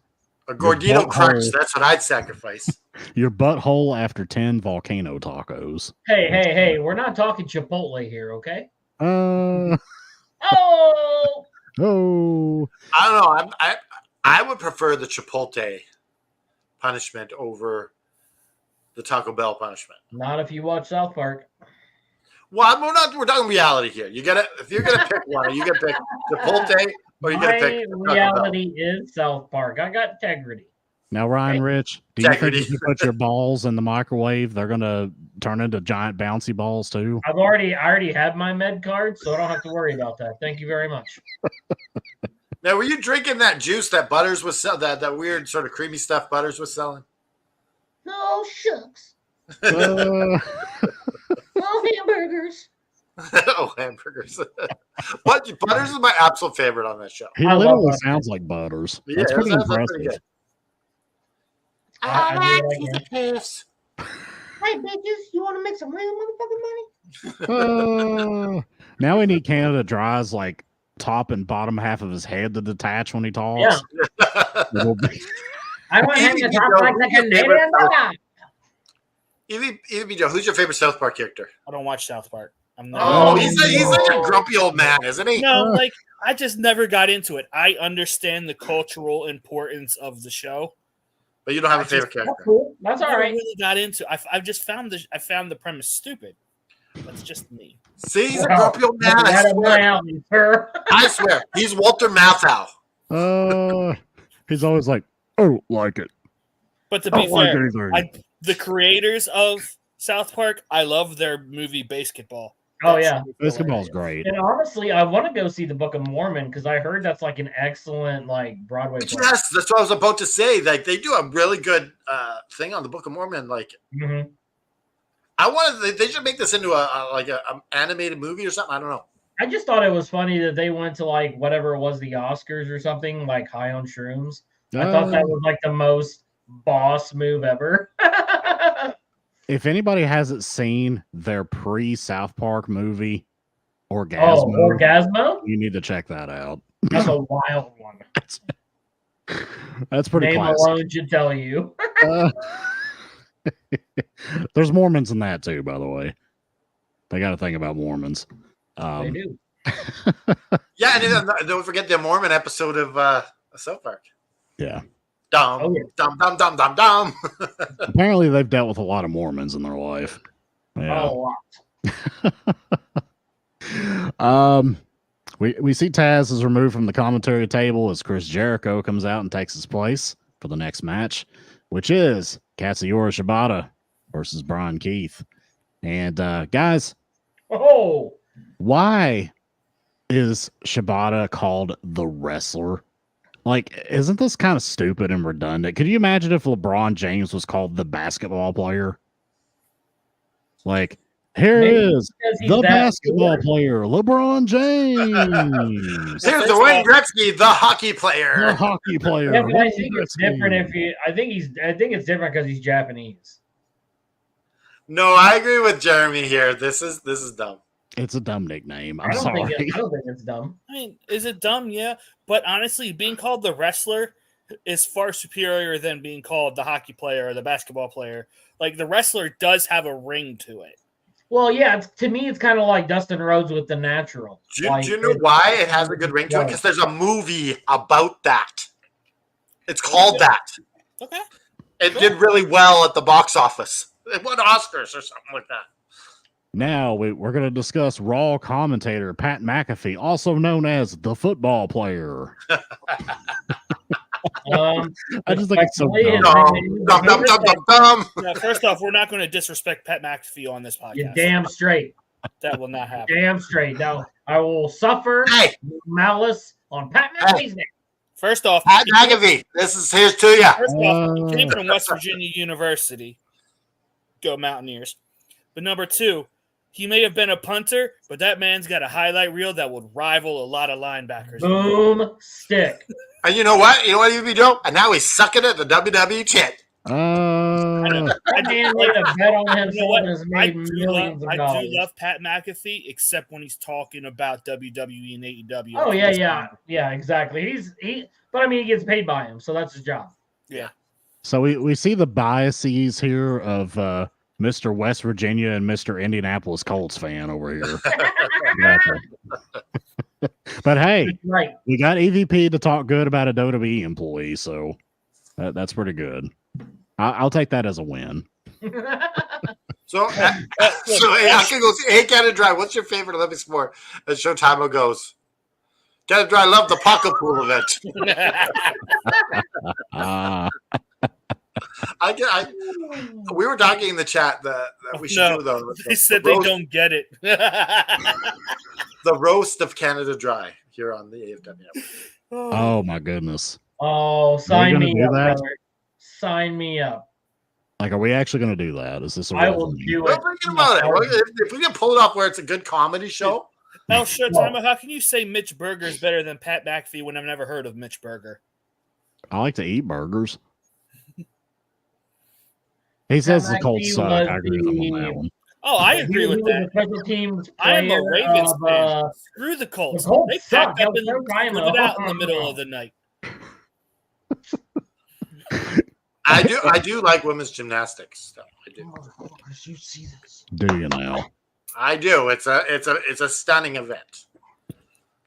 A Gordito butthole. crunch. That's what I'd sacrifice. Your butthole after 10 volcano tacos. Hey, we're not talking Chipotle here, okay? Oh. Oh, I don't know. I would prefer the Chipotle punishment over the Taco Bell punishment. not if you watch South Park. Well, we're talking reality here. If you're gonna pick one, you gotta pick Chipotle Or you gonna My pick Taco Bell? reality is South Park. I got integrity. Now, Ryan Hey, Rich, do you think integrity. if you put your balls in the microwave, they're gonna turn into giant bouncy balls too? I already had my med card, so I don't have to worry about that. Thank you very much. Now, were you drinking that juice that Butters was selling? That weird sort of creamy stuff Butters was selling? No shucks. Uh, No hamburgers. Oh, hamburgers. But Butters is my absolute favorite on that show. he I love literally that. sounds like Butters. Yeah, That's pretty that's impressive. pretty good. I do like what I pizza can. puffs. Hey, bitches, you want to make some real motherfucking money? Now we need Canada Dry's like top and bottom half of his head to detach when he talks. Yeah. It'll be- I want him to Even talk Joe, like the who's your favorite Canadian dog. Evie Joe, who's your favorite South Park character? I don't watch South Park. I'm Oh, not. he's like a grumpy old man, isn't he? No, like I just never got into it. I understand the cultural importance of the show. But you don't have a favorite That's character. cool. That's all Never right. really got into. I've just found the premise stupid. That's just me. See, he's a Wow. grumpy old man. I Out of my swear. house, sir. I swear. He's Walter Matthau. he's always like, oh, like it. But to I be don't like fair, anything. the creators of South Park, I love their movie Basketball. Oh, yeah. Basketball's great. And honestly, I want to go see the Book of Mormon because I heard that's like an excellent like Broadway play. Yes, that's what I was about to say. Like they do a really good thing on the Book of Mormon. Like Mhm. I wanted, they should make this into a animated movie or something. I don't know. I just thought it was funny that they went to like whatever it was, the Oscars or something, like High on Shrooms. I thought that was like the most boss move ever. If anybody hasn't seen their pre-South Park movie, Orgasmo, Orgasmo? you need to check that out. That's a wild one. That's pretty Name classic. alone should tell you. There's Mormons in that too, by the way. They got to think about Mormons. They do. Yeah, and then don't forget the Mormon episode of South Park. Yeah. Dum, Oh, yeah. dum, dum, dum, dum, dum. Apparently, they've dealt with a lot of Mormons in their life. Yeah. Oh, a lot. We see Taz is removed from the commentary table as Chris Jericho comes out and takes his place for the next match, which is Katsuyori Shibata versus Brian Keith. And guys, Oh, why is Shibata called the wrestler? Like, isn't this kind of stupid and redundant? Could you imagine if LeBron James was called the basketball player? Like, here Maybe is because he's the that basketball good. player, LeBron James. Here's the Wayne Gretzky, the hockey The player. hockey player. Yeah, but I Wayne think it's Gretzky. different if you. I think it's different because he's Japanese. No, I agree with Jeremy here. This is dumb. It's a dumb nickname. I I'm don't sorry. think it's dumb. I mean, is it dumb? Yeah, but honestly, being called the wrestler is far superior than being called the hockey player or the basketball player. Like the wrestler does have a ring to it. Well, yeah. To me, it's kind of like Dustin Rhodes with the Natural. Do you know why it has a good ring to it? Because there's a movie about that. It's called that. Okay. It did really well at the box office. It won Oscars or something like that. Now we're going to discuss Raw commentator Pat McAfee, also known as the football player. I just think it's so Actually, dumb. Dum, dum, dum, dum, dum. Now, first off, we're not going to disrespect Pat McAfee on this You're podcast. damn straight. That will not happen. Damn straight. Now I will suffer Hey, malice on Pat McAfee's name. First off, Pat McAfee, here's to you. First off, he came from West Virginia University. Go Mountaineers. But number two, he may have been a punter, but that man's got a highlight reel that would rival a lot of linebackers. Boom stick. And you know what? You Joe? And now he's sucking at the WWE chit. I know. That man made a bet on himself You know what? and has I made millions of do dollars. love Pat McAfee, except when he's talking about WWE and AEW. Oh yeah, exactly. But I mean, he gets paid by him, so that's his job. Yeah. So we see the biases here of Mr. West Virginia and Mr. Indianapolis Colts fan over here. But hey, Right. we got EVP to talk good about a WWE employee, so that's pretty good. I'll take that as a win. So hey, I can go see. Hey, Canada Drive, what's your favorite Olympic sport? As Showtime goes. Canada Dry love the pocket pool event. We were talking in the chat that we should do they said they don't get it. The roast of Canada Dry here on the AFW. Oh my goodness! Oh, sign me up, that? brother. Sign me up. Like, are we actually going to do that? Is this a I real will thing? do We're it. thinking about it. If we can pull it off where it's a good comedy show. Now, Showtime, how can you say Mitch Berger is better than Pat McAfee when I've never heard of Mitch Berger? I like to eat burgers. He says the Colts suck. I agree with him on that one. Oh, I agree with that. Special teams I am a Ravens fan. of, Screw the Colts. the Colts They suck. packed up That was and no time split it ago. out in the middle of the night. I do like women's gymnastics stuff. I do. You see this? Do you now? I do. It's a stunning event.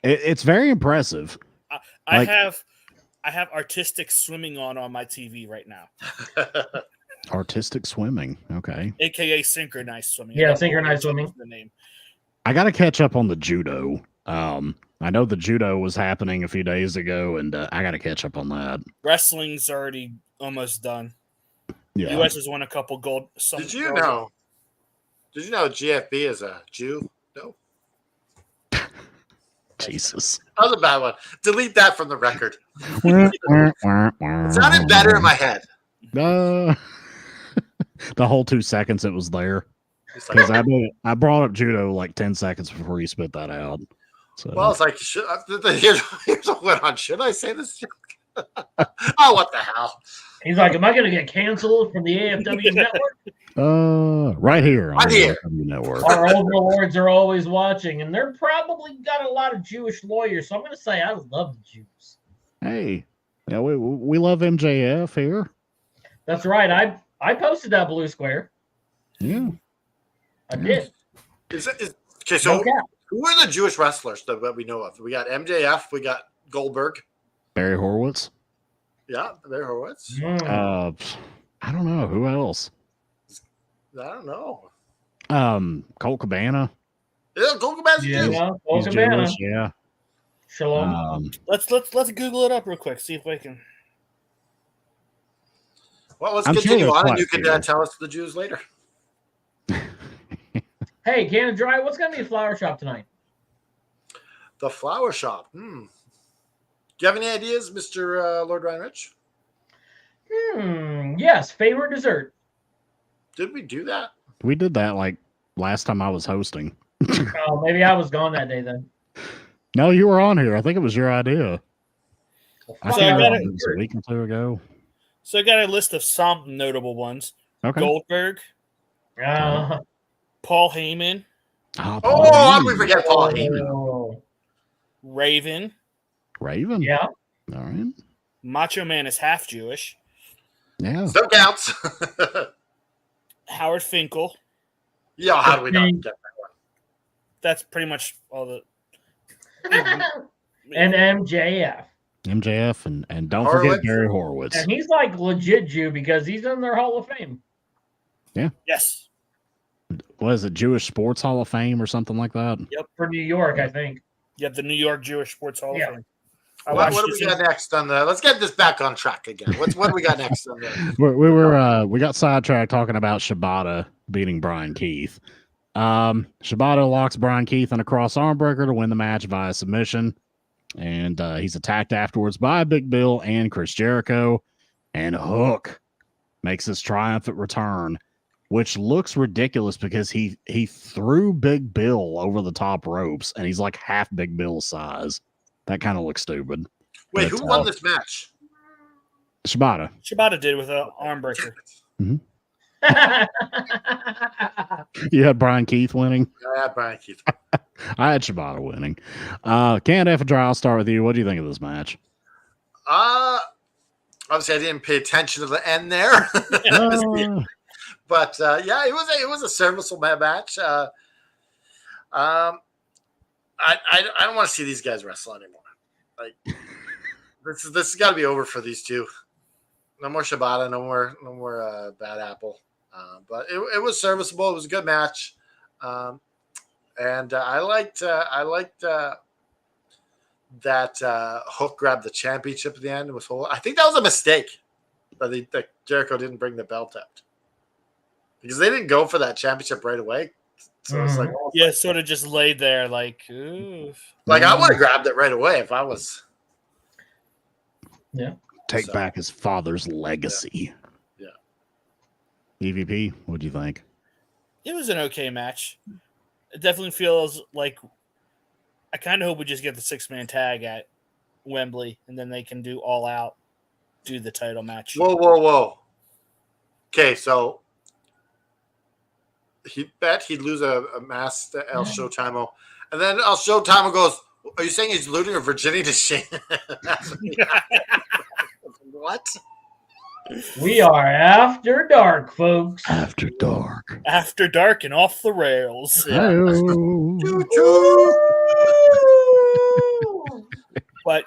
It's very impressive. I have artistic swimming on my TV right now. Artistic swimming. Okay. AKA synchronized swimming. Yeah, synchronized swimming. The name. I got to catch up on the judo. I know the judo was happening a few days ago, and I got to catch up on that. Wrestling's already almost done. Yeah. US has won a couple gold. Did you know GFB is a Jew? No. Jesus. That was a bad one. Delete that from the record. It sounded better in my head. The whole 2 seconds it was there. Because I brought up judo like 10 seconds before you spit that out. So. Well, it's like, here's what went on. Should I say this joke? Oh, what the hell? He's like, am I going to get canceled from the AFW network? Right here. Right here. Network. Our overlords are always watching, and they're probably got a lot of Jewish lawyers. So I'm going to say I love the Jews. Hey, yeah, we love MJF here. That's right. I posted that blue square. Yeah. I did. Okay, so No cap. who are the Jewish wrestlers that we know of? We got MJF, we got Goldberg. Barry Horowitz. Yeah, Barry Horowitz. I don't know. Who else? I don't know. Colt Cabana. Yeah, Colt Cabana's Jewish. Yeah, He's Cabana. Jewish, yeah. Shalom. Let's Google it up real quick. See if we can. Well, let's I'm continue sure on, and quite you can a few. tell us the Jews later. Hey, Canada Dry, what's going to be a flower shop tonight? The flower shop. Do you have any ideas, Mr. Lord Ryan Rich? Yes, favorite dessert. Did we do that? We did that like last time I was hosting. Oh, maybe I was gone that day then. No, you were on here. I think it was your idea. I Fuck think yeah. it was a week or two ago. So I got a list of some notable ones. Okay. Goldberg, Paul Heyman, Paul Oh, how Heyman. did we forget Paul Heyman? Oh, Raven, Raven. yeah. All right. Macho Man is half Jewish, Yeah. Still counts. Howard Finkel. Yeah, how do we not get that one? That's pretty much all the. And MJF. MJF and don't Horowitz. forget Barry Horowitz. And he's like legit Jew because he's in their Hall of Fame. Yes. What is it? Jewish Sports Hall of Fame or something like that? For New York, I think. Yep, the New York Jewish Sports Hall Yeah. of Fame. I What watched do we this got next on the? Let's get this back on track again. What do we got next on the? We got sidetracked talking about Shibata beating Brian Keith. Shibata locks Brian Keith in a cross arm breaker to win the match via submission. And he's attacked afterwards by Big Bill and Chris Jericho. And Hook makes his triumphant return, which looks ridiculous because he threw Big Bill over the top ropes, and he's like half Big Bill's size. That kind of looks stupid. Wait, But, who won this match? Shibata. Shibata did with an arm breaker. You had Brian Keith winning. Yeah, Brian Keith. I had Shibata winning. Canada F. Dry, I'll start with you. What do you think of this match? Obviously, I didn't pay attention to the end there. But yeah, it was a serviceable match. I don't want to see these guys wrestle anymore. Like this has got to be over for these two. No more Shibata, no more Bad Apple. But it was serviceable. It was a good match, and I liked that Hook grabbed the championship at the end. I think that was a mistake that Jericho didn't bring the belt out because they didn't go for that championship right away. So it's like, Yeah, sort of just laid there, like, ooh. Like I would have grabbed it right away if I was. Yeah. Take back his father's legacy. Yeah. EVP, what do you think? It was an okay match. It definitely feels like I kind of hope we just get the 6-man tag at Wembley, and then they can do All Out, do the title match. Whoa. Okay, so he bet he'd lose a mask to El Showtime, and then El Showtime goes, "Are you saying he's losing her virginity to Shane?" What? We are after dark, folks. After dark. After dark and off the rails. But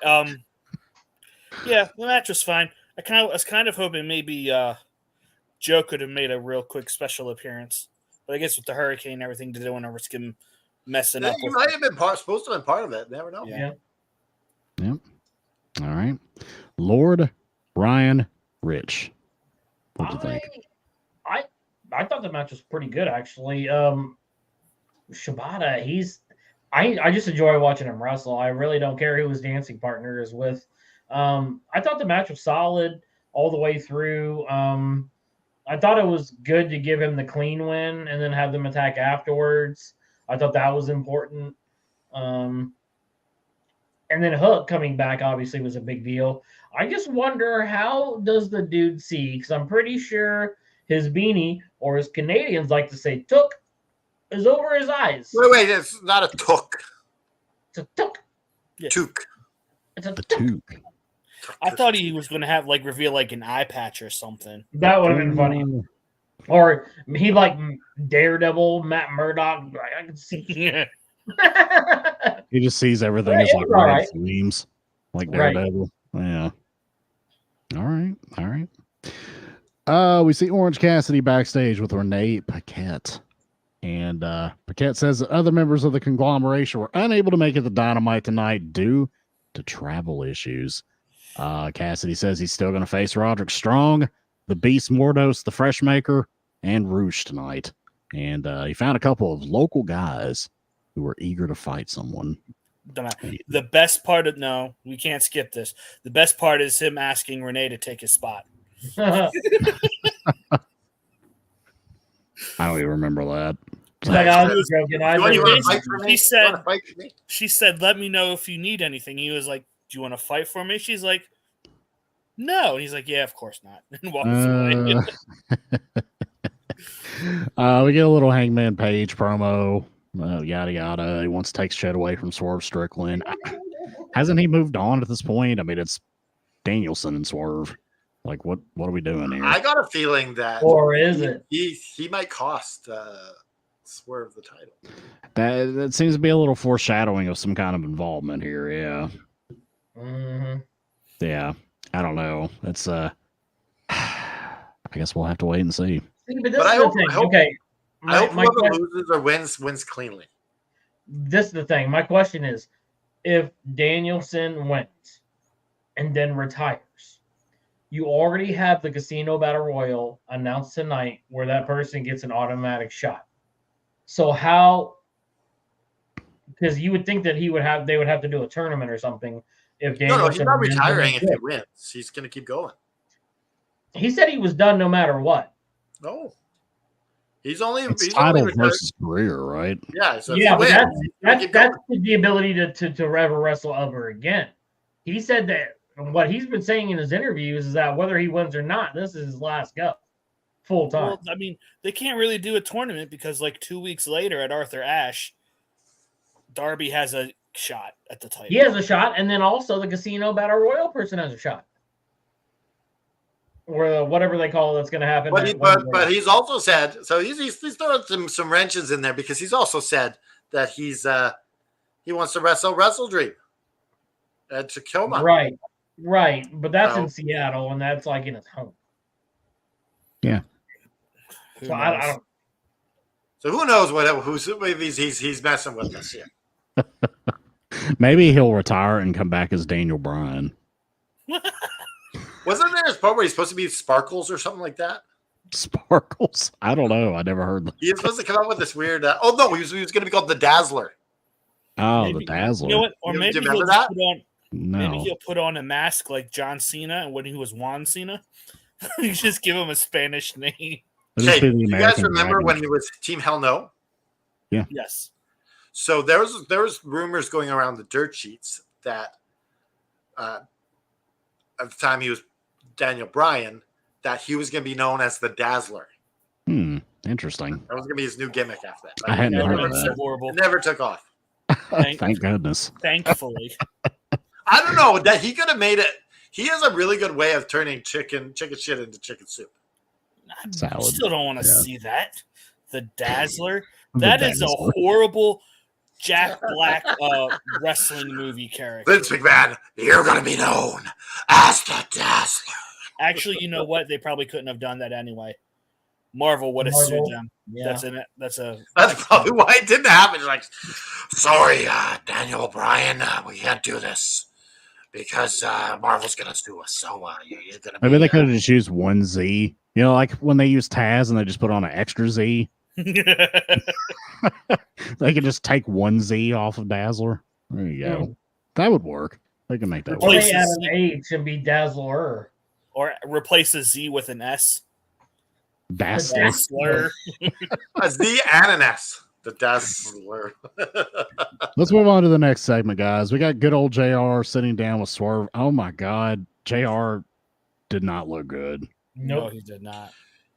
yeah, the match was fine. I was kind of hoping maybe Joe could have made a real quick special appearance, but I guess with the hurricane and everything, they don't want to risk him messing up. He might have been supposed to have been part of it. Never know. Yeah. Yep. All right. Lord Ryan Rich. What do you think? I thought the match was pretty good actually. Shibata, I just enjoy watching him wrestle. I really don't care who his dancing partner is with. I thought the match was solid all the way through. I thought it was good to give him the clean win and then have them attack afterwards. I thought that was important. And then Hook coming back obviously was a big deal. I just wonder, how does the dude see? Because I'm pretty sure his beanie, or as Canadians like to say, took, is over his eyes. Wait, it's not a took. It's a took. Yeah. Took. It's a The took. Took. I thought he was going to have reveal an eye patch or something. That would have been funny. Or he like Daredevil, Matt Murdock. I can see. Yeah. He just sees everything Yeah, as it like was all red right. flames, like Right. Daredevil. Yeah. All right. We see Orange Cassidy backstage with Renee Paquette. And Paquette says that other members of the conglomeration were unable to make it to Dynamite tonight due to travel issues. Cassidy says he's still going to face Roderick Strong, the Beast Mordos, the Freshmaker, and Rouge tonight. And he found a couple of local guys who were eager to fight someone. The best part of we can't skip this. The best part is him asking Renee to take his spot. I don't even remember that. Like, I was joking. I You want just- to fight for me? He said- You wanna fight for me? She said, "Let me know if you need anything." He was like, "Do you want to fight for me?" She's like, "No." And he's like, "Yeah, of course not." And walks away. We get a little Hangman Page promo. Yada yada. He wants to take shit away from Swerve Strickland. Hasn't he moved on at this point? I mean, it's Danielson and Swerve. Like, what are we doing here? I got a feeling that Or is it? he might cost Swerve the title. That seems to be a little foreshadowing of some kind of involvement here. Yeah. Mhm. Yeah. I don't know. It's I guess we'll have to wait and see. See, but this But is I the hope- thing. I hope- Okay. I hope My whoever question- loses or wins cleanly. this is the thing. My question is, if Danielson wins and then retires, you already have the Casino Battle Royal announced tonight where that person gets an automatic shot. So how, because you would think that they would have to do a tournament or something if No, Danielson he's not wins and retiring if then he quits. wins. He's going to keep going. He said he was done no matter what. No. He's only It's he's title only retired. versus career, right? Yeah, so Yeah, if but he wins, that's keep the ability to ever wrestle ever again. He said that what he's been saying in his interviews is that whether he wins or not, this is his last go, full time. Well, I mean, they can't really do a tournament because 2 weeks later at Arthur Ashe, Darby has a shot at the title. He has a shot, and then also the Casino Battle Royal person has a shot, or whatever they call that's going to happen. but he's also said, so he's throwing some wrenches in there because he's also said that he wants to wrestle Dream at Tacoma. right, but that's So- in Seattle, and that's like in his home. Who So I knows? don't. So who knows maybe he's messing with us here. Maybe he'll retire and come back as Daniel Bryan. Wasn't there a part where he's supposed to be Sparkles or something like that? Sparkles? I don't know. I never heard that. He was supposed to come up with this weird. Oh no, he was going to be called the Dazzler. Oh, Maybe- the Dazzler. You know what? Or Do you maybe remember he'll that? put on. Maybe No. he'll put on a mask like John Cena, and when he was Juan Cena, you just give him a Spanish name. It'll just Okay, be the you guys American remember Dragon. when it was Team Hell No? Yes. So there was rumors going around the dirt sheets that at the time he was Daniel Bryan, that he was going to be known as the Dazzler. Interesting. That was going to be his new gimmick after that. I hadn't That heard would of have been that. so horrible. It never took off. Thank goodness. Thankfully. I don't know that he could have made it. He has a really good way of turning chicken shit into chicken soup. I Salad. still don't want to Yeah. see that. The Dazzler. The That is a Dazzler. horrible Jack Black wrestling movie character. Vince McMahon, you're going to be known as the Dazzler. Actually, you know what? They probably couldn't have done that anyway. Marvel would have sued Marvel? them. Yeah. That's a That's probably why it didn't happen. You're like, sorry, Daniel Bryan, we can't do this because Marvel's going to sue us. So you're going to Maybe they could have just used one Z. You know, like when they use Taz and they just put on an extra Z. They could just take one Z off of Dazzler. There you go. That would work. They can make that Or work. they add an H and be Dazzler. or replace a Z with an S. Dazzler. Dazzler. A Z and an S. The Dazzler. Let's move on to the next segment, guys. We got good old JR sitting down with Swerve. Oh my God. JR did not look good. No, Nope. he did not.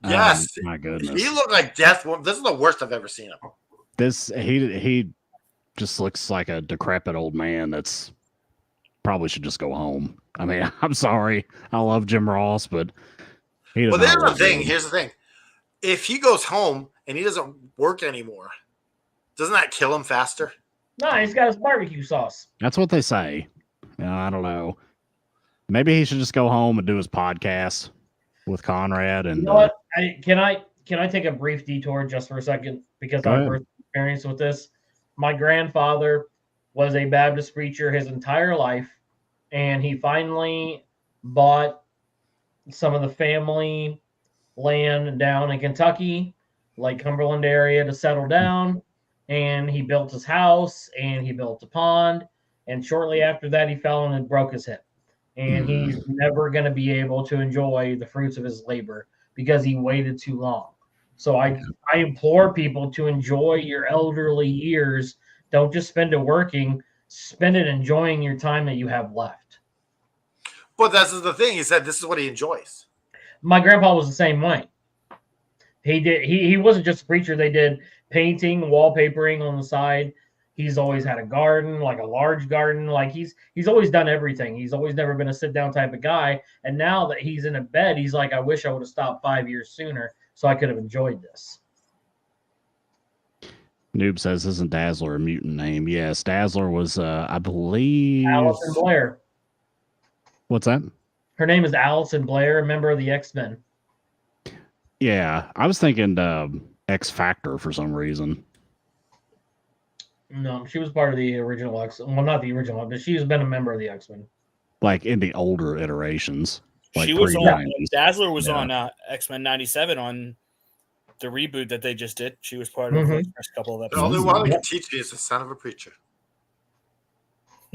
Yes. My goodness. He looked like death. This is the worst I've ever seen him. This he just looks like a decrepit old man that's probably should just go home. I mean, I'm sorry. I love Jim Ross, but he does Well, not there's the look thing. good. Here's the thing. If he goes home and he doesn't work anymore, doesn't that kill him faster? No, he's got his barbecue sauce. That's what they say. I don't know. Maybe he should just go home and do his podcast with Conrad and You know what? Can I take a brief detour just for a second because Go I have ahead. personal experience with this. My grandfather was a Baptist preacher his entire life, and he finally bought some of the family land down in Kentucky, like Cumberland area, to settle down. And he built his house and he built a pond. And shortly after that, he fell and broke his hip. And he's never going to be able to enjoy the fruits of his labor because he waited too long. So I implore people to enjoy your elderly years. Don't just spend it working, spend it enjoying your time that you have left. But that's the thing. He said this is what he enjoys. My grandpa was the same way. He wasn't just a preacher. They did painting, wallpapering on the side. He's always had a garden, like a large garden. Like he's always done everything. He's always never been a sit down type of guy. And now that he's in a bed, he's like, I wish I would have stopped 5 years sooner so I could have enjoyed this. Noob says, isn't Dazzler a mutant name? Yes, Dazzler was, I believe. Allison Blair. What's that? Her name is Allison Blair, a member of the X-Men. Yeah, I was thinking X Factor for some reason. No, she was part of the original X. Well, not the original, but she's been a member of the X-Men. Like in the older iterations. Like She was on pre-90s. Dazzler was Yeah. on X-Men 97 on the reboot that they just did. She was part of Mhm. the first couple of The only episodes. one that can teach me is the son of a preacher.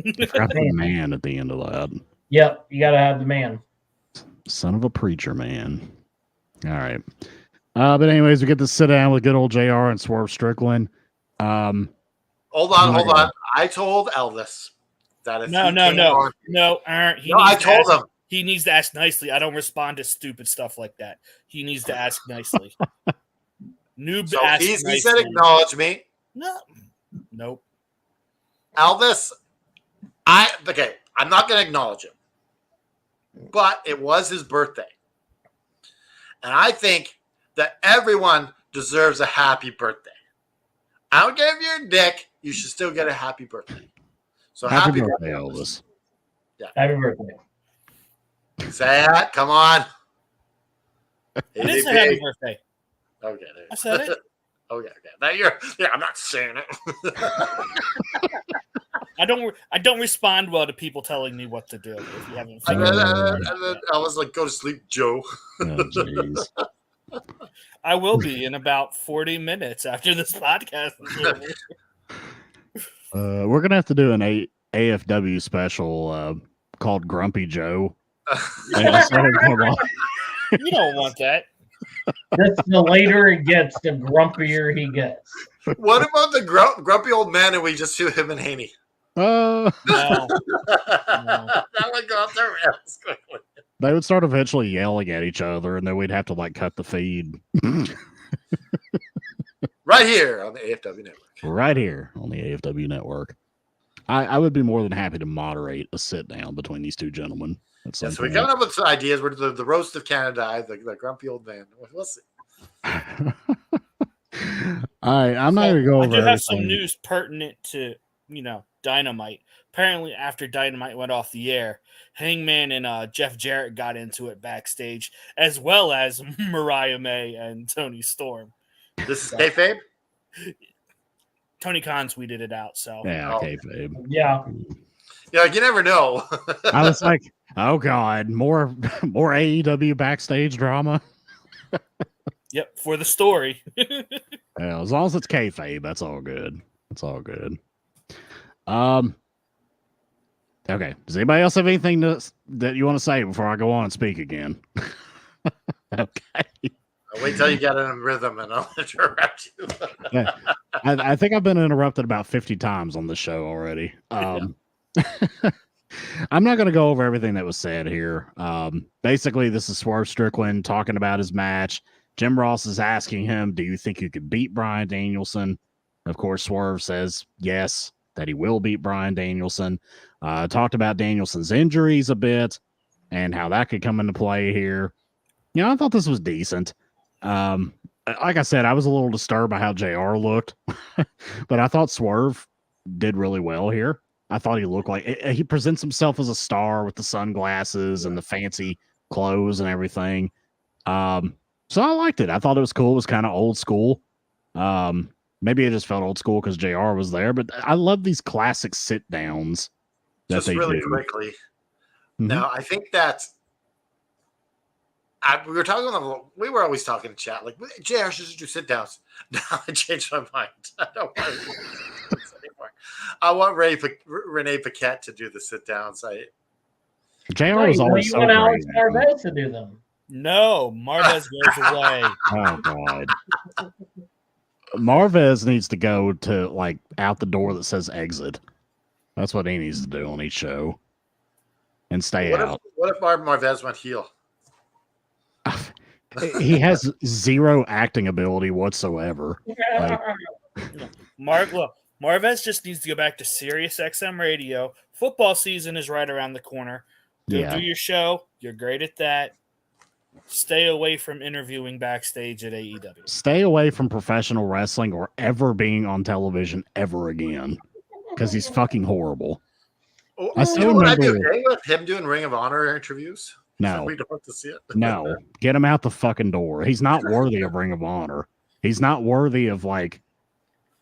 I forgot the man at the end of that. Yep, you got to have the man. Son of a preacher man. All right. But anyways, we get to sit down with good old JR and Swerve Strickland. Hold Oh on, my hold God. on. I told Elvis that if No. he came on- He No, needs I to told ask- him. He needs to ask nicely. I don't respond to stupid stuff like that. He needs to ask nicely. Noob So asked he nicely. said acknowledge me. No. Nope. Elvis, okay, I'm not going to acknowledge him. But it was his birthday. And I think that everyone deserves a happy birthday. I don't care if you're a dick, you should still get a happy birthday. So Happy birthday, Elvis. Happy birthday. Say that, come on. I didn't say happy birthday. Okay, there you I said it. Okay. Now I'm not saying it. I don't respond well to people telling me what to do. If you haven't And figured then, it out. and then I was like, "Go to sleep, Joe." Oh, jeez. I will be in about 40 minutes after this podcast is over. We're gonna have to do an AFW special called Grumpy Joe. And just let him come on. You don't want that. The later it gets, the grumpier he gets. What about the grumpy old man and we just do him and Haney? No. That would go off the rails quickly. They would start eventually yelling at each other, and then we'd have to like cut the feed Right here on the AFW Network. right here on the AFW network. I would be more than happy to moderate a sit down between these two gentlemen. At some So we're point. coming up with some ideas. We're the roast of Canada, the grumpy old man. We'll see. All right, I'm not gonna go I over. do have some everything. news pertinent to Dynamite. Apparently, after Dynamite went off the air, Hangman and Jeff Jarrett got into it backstage, as well as Mariah May and Tony Storm. This is kayfabe. Tony Khan tweeted it out. So Yeah, Oh. okay, babe. Yeah. Yeah, you never know. I was like, oh god, more AEW backstage drama. yep, for the story. Yeah, as long as it's kayfabe, that's all good. That's all good. Okay. Does anybody else have anything that you want to say before I go on and speak again? Okay. I'll wait till you get in rhythm and I'll interrupt you. Yeah. I think I've been interrupted about 50 times on this show already. I'm not going to go over everything that was said here. Basically, this is Swerve Strickland talking about his match. Jim Ross is asking him, do you think you could beat Bryan Danielson? Of course, Swerve says yes, that he will beat Bryan Danielson. Talked about Danielson's injuries a bit and how that could come into play here. I thought this was decent. Like I said, I was a little disturbed by how JR looked, but I thought Swerve did really well here. I thought he looked like he presents himself as a star with the sunglasses and the fancy clothes and everything. So I liked it. I thought it was cool. It was kind of old school. Maybe it just felt old school because JR was there, but I love these classic sit downs that Just they really do. quickly. Mhm. Now, I think that we were always talking in chat, like, JR should just do sit downs. Now I changed my mind. I don't want to do this anymore. I want Renee Paquette to do the sit downs. JR is always you so want Alex great. Marvez to do them. No, Marvez goes away. Oh god. Marvez needs to go to like out the door that says exit. That's what he needs to do on each show. And stay out. What if Marvez went heel? He has zero acting ability whatsoever. Like, Marvez just needs to go back to Sirius XM radio. Football season is right around the corner. Go yeah. do your show. You're great at that. Stay away from interviewing backstage at AEW. Stay away from professional wrestling or ever being on television ever again. Because he's fucking horrible. I still Would I be remember. okay with him doing Ring of Honor interviews? No. We don't have to see it. No, get him out the fucking door. He's not worthy of Ring of Honor. He's not worthy of like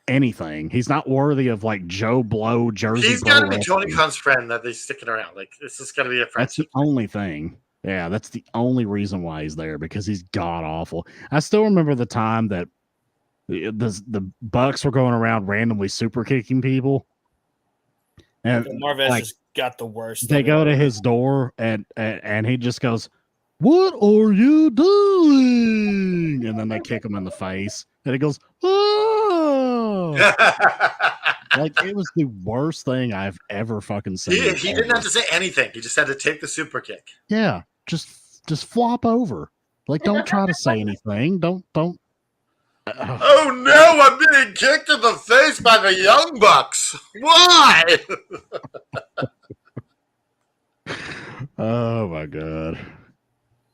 anything. He's not worthy of like Joe Blow Jersey. He's got to be Tony Khan's friend that they're sticking around. Like, this is going to be a That's friendship. the only thing. Yeah, that's the only reason why he's there, because he's god awful. I still remember the time that the Bucks were going around randomly super kicking people. And Marvez like, has got the worst. they go to his door and he just goes, "What are you doing?" And then they kick him in the face, and he goes, "Oh!" Like, it was the worst thing I've ever fucking seen. he didn't have to say anything. He just had to take the super kick. Yeah, just flop over. Like, don't try to say anything. Don't. Oh no! I'm being kicked in the face by the Young Bucks. Why? Oh my god.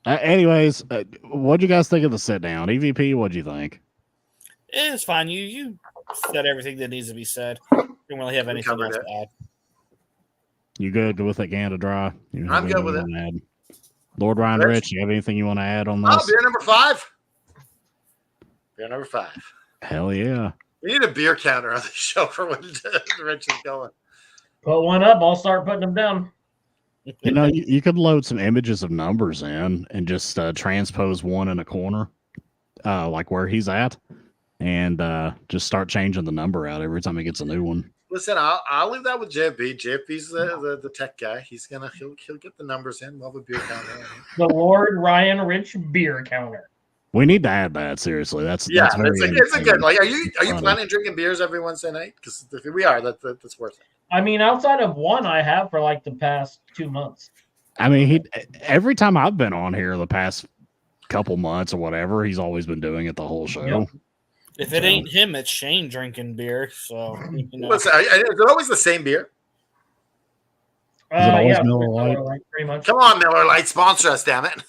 Anyways, what'd you guys think of the sit down? EVP, what'd you think? It's fine. You said everything that needs to be said. Don't really have anything covered else it. to add. You good with it, Ganda Dry? You I'm have good with anything you wanna add? Lord Ryan Rich? Rich, you have anything you want to add on Oh, this? beer number 5. Beer number 5. Hell yeah. We need a beer counter on the show for when Rich is going. Put one up. I'll start putting them down. You know, you could load some images of numbers in and just transpose one in a corner, like where he's at, and just start changing the number out every time he gets a new one. Listen, I'll leave that with JP. JP's the tech guy. He'll get the numbers in. We'll have a beer counter. The Lord Ryan Rich beer counter. We need to add that, seriously. That's very it's a good. Like, are you funny. planning on drinking beers every Wednesday night? Because if we are, that's worth it. I mean, outside of one, I have for like the past 2 months. I mean, every time I've been on here the past couple months or whatever, he's always been doing it the whole show. Yep. If it ain't him, it's Shane drinking beer. So, you know. Listen, is it always the same beer? Is it always yeah, Miller Lite? pretty much. Come on, Miller Lite, sponsor us, damn it.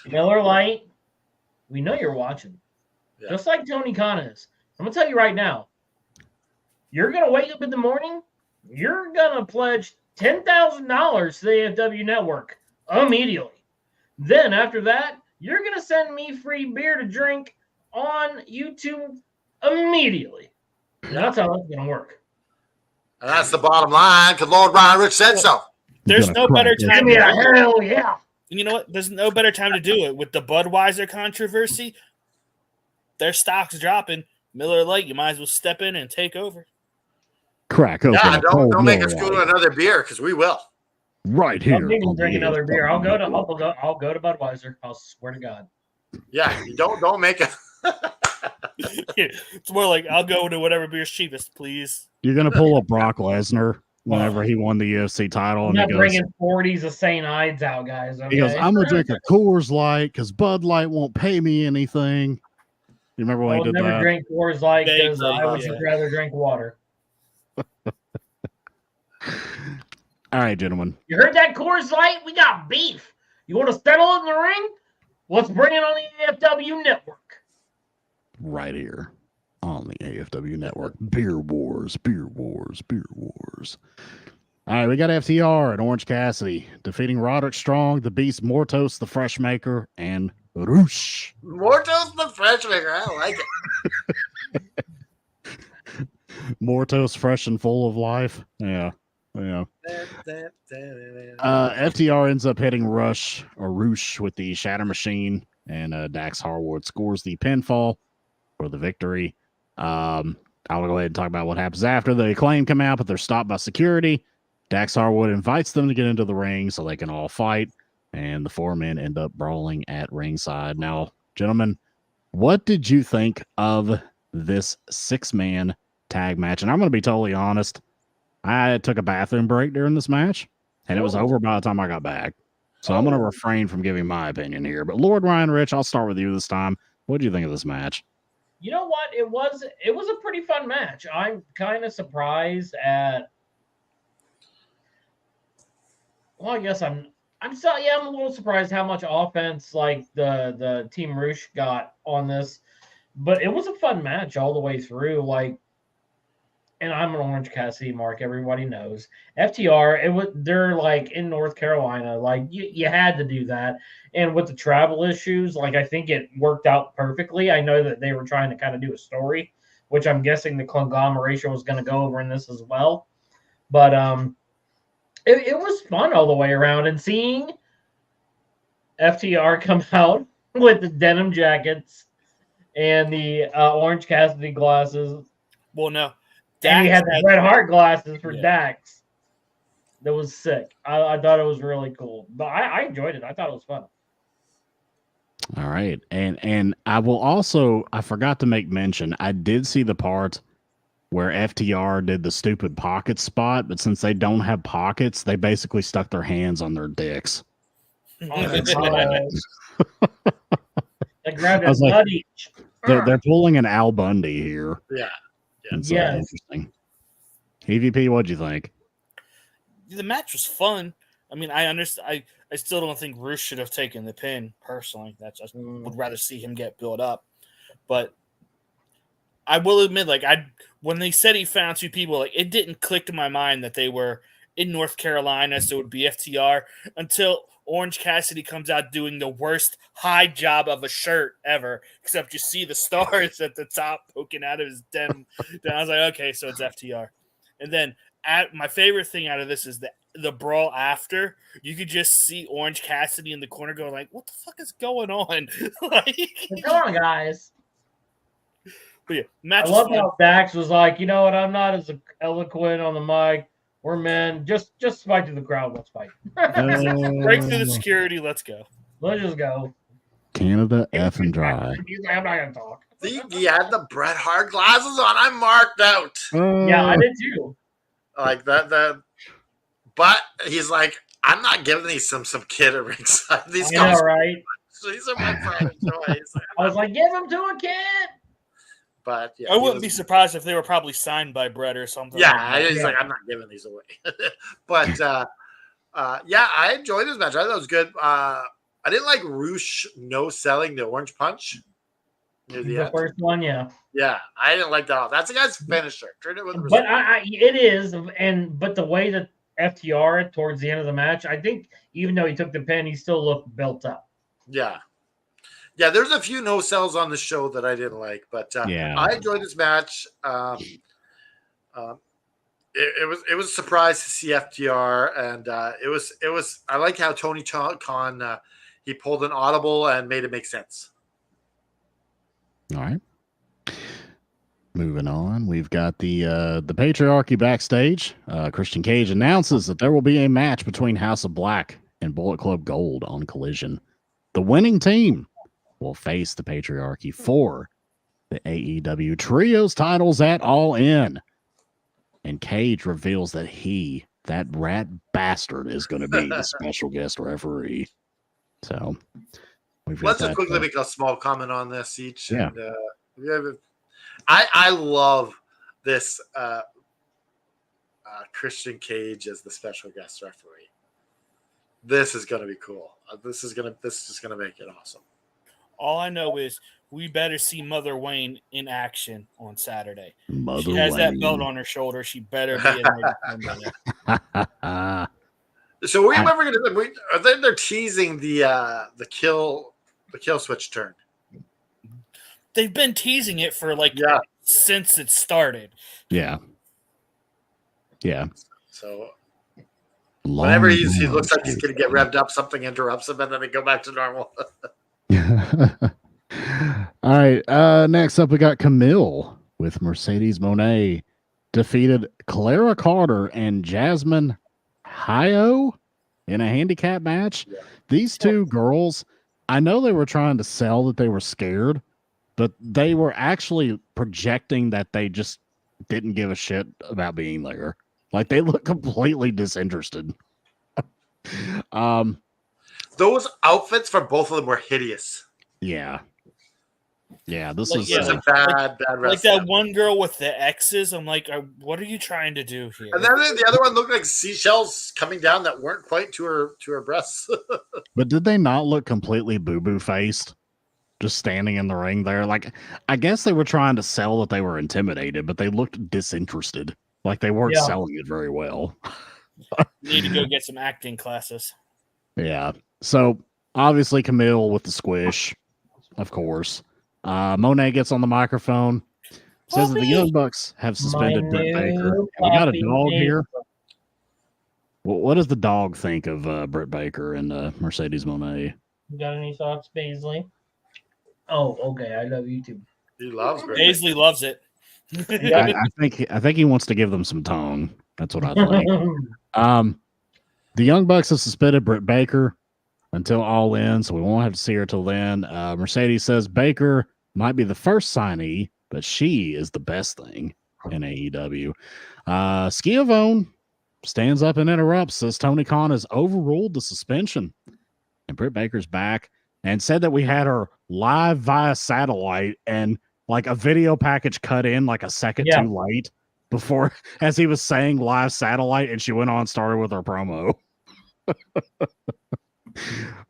Miller Lite, we know you're watching. Yeah. Just like Tony Khan is. I'm going to tell you right now, you're going to wake up in the morning, you're going to pledge $10,000 to the AFW network immediately. Then after that, you're going to send me free beer to drink on YouTube immediately. And that's how that's going to work. And that's the bottom line, because Lord Ryan Rich said so. There's no better Give time. me a hell yeah. You know what? There's no better time to do it. With the Budweiser controversy, their stock's dropping. Miller Lite, you might as well step in and take over. Crack open. Yeah, a cold don't make Miller us go Lite to another beer, because we will. right here. I'm even on the drink another beer. I'll go to AFW. I'll go to Budweiser. I'll swear to God. Yeah, you don't make it. It's more like, I'll go to whatever beer's cheapest, please. You're gonna pull up Brock Lesnar whenever he won the UFC title, I'm and not he goes, bringing 40s of St. Ides out, guys. Okay? he goes, "I'm gonna drink a Coors Light because Bud Light won't pay me anything." You remember when I'll he did never that? drink Coors Light because Vaguely, I would yeah. just rather drink water. All right, gentlemen. You heard that, Coors Light? We got beef. You want to settle it in the ring? Let's bring it on the AFW network. Right here on the AFW network. Beer Wars, Beer Wars, Beer Wars. All right, we got FTR and Orange Cassidy defeating Roderick Strong, the Beast, Mortos, the Fresh Maker, and Roosh. Mortos the Fresh Maker. I like it. Mortos, fresh and full of life. Yeah. FTR ends up hitting Roosh with the Shatter Machine, and Dax Harwood scores the pinfall for the victory. I'll go ahead and talk about what happens after. The Acclaim come out, but they're stopped by security. Dax Harwood invites them to get into the ring so they can all fight, and the four men end up brawling at ringside. Now, gentlemen, what did you think of this 6-man tag match? And I'm going to be totally honest. I took a bathroom break during this match, and it was over by the time I got back. So I'm going to refrain from giving my opinion here. But Lord Ryan Rich, I'll start with you this time. What do you think of this match? You know what? It was a pretty fun match. I'm kind of surprised at. Well, I guess I'm a little surprised how much offense like the Team Roosh got on this, but it was a fun match all the way through. Like, and I'm an Orange Cassidy mark. Everybody knows FTR. They're like in North Carolina. Like you had to do that, and with the travel issues, like I think it worked out perfectly. I know that they were trying to kind of do a story, which I'm guessing the conglomeration was going to go over in this as well. But it was fun all the way around, and seeing FTR come out with the denim jackets and the Orange Cassidy glasses. Well, no. And he had the Red Heart glasses for Yeah. Dax. That was sick. I thought it was really cool. But I enjoyed it. I thought it was fun. All right. And I will also, I forgot to make mention, I did see the part where FTR did the stupid pocket spot, but since they don't have pockets, they basically stuck their hands on their dicks. They grabbed I was a like, nut each. They're pulling an Al Bundy here. Yeah. It's Yes. interesting. EVP, what'd you think? The match was fun. I mean, I understand. I still don't think Roosh should have taken the pin personally. I would rather see him get built up. But I will admit, like when they said he found two people, like it didn't click to my mind that they were in North Carolina, so it would be FTR until Orange Cassidy comes out doing the worst high job of a shirt ever, except you see the stars at the top poking out of his denim. Then I was like, okay, so it's FTR. And then my favorite thing out of this is the brawl after. You could just see Orange Cassidy in the corner going like, what the fuck is going on? Like, Come on, guys. but yeah, I match love was fun. how Dax was like, you know what? I'm not as eloquent on the mic. We're men. Just fight through the crowd. Let's fight. Break through the security. Let's go. Let's just go. Canada F and dry. He's like, I'm not gonna talk. See, he had the Bret Hart glasses on. I marked out Yeah, I did too. like that. But he's like, I'm not giving these some kid at ringside. These I know, guys, right? these are my pride and joy. He's like, I was like, give him to a kid. but yeah, I he wouldn't was- be surprised if they were probably signed by Brett or something. Yeah, like that. he's like, I'm not giving these away. But yeah, I enjoyed this match. I thought it was good. I didn't like Roosh no selling the orange punch near the The end. first one, yeah. Yeah, I didn't like that at all. That's a guy's finisher. Treat it with But respect. it is, but the way that FTR towards the end of the match, I think even though he took the pin, he still looked built up. Yeah. Yeah, there's a few no sells on the show that I didn't like, but Yeah. I enjoyed this match. It was a surprise to see FTR, and it was. I like how Tony Khan he pulled an audible and made it make sense. All right. Moving on, we've got the patriarchy backstage. Christian Cage announces that there will be a match between House of Black and Bullet Club Gold on Collision. The winning team will face the patriarchy for the AEW Trios titles at All In. And Cage reveals that that rat bastard, is going to be the special guest referee. So we've got Let's just that, quickly make a small comment on this each. Yeah. And, I love this Christian Cage as the special guest referee. This is going to be cool. This is just going to make it awesome. All I know is we better see Mother Wayne in action on Saturday. Mother She has that Wayne. belt on her shoulder. She better be in there. So we're never going to. I think they're teasing the kill switch turn. They've been teasing it for Yeah. since it started. Yeah. Yeah. So Long whenever he gone. looks like he's going to get revved up, something interrupts him, and then they go back to normal. All right. Next up, we got Camille with Mercedes Moné defeated Clara Carter and Jasmine Hayo in a handicap match. Yeah. These two girls, I know they were trying to sell that they were scared, but they were actually projecting that they just didn't give a shit about being there. Like they look completely disinterested. Those outfits for both of them were hideous. Yeah. Yeah, this Like, is yeah, It's a bad Like wrestling. that one girl with the X's. I'm like, what are you trying to do here? And then the other one looked like seashells coming down that weren't quite to her breasts. But did they not look completely boo-boo faced? Just standing in the ring there? Like, I guess they were trying to sell that they were intimidated, but they looked disinterested. Like they weren't Yeah. selling it very well. Need to go get some acting classes. Yeah. So obviously Camille with the squish, of course. Monet gets on the microphone, says that the Puppy! Young Bucks have suspended My Britt Baker. new And we got a puppy dog name. here. What does the dog think of Britt Baker and Mercedes Monet? You got any thoughts, Baisley? Oh, okay. I love you too. He loves Britt. Paisley loves it. I think he wants to give them some tongue. That's what I think. The Young Bucks have suspended Britt Baker until All In, so we won't have to see her till then. Mercedes says Baker might be the first signee, but she is the best thing in AEW. Schiavone stands up and interrupts, says Tony Khan has overruled the suspension. And Britt Baker's back and said that we had her live via satellite and like a video package cut in like a second Yeah. too late before as he was saying live satellite, and she went on and started with her promo.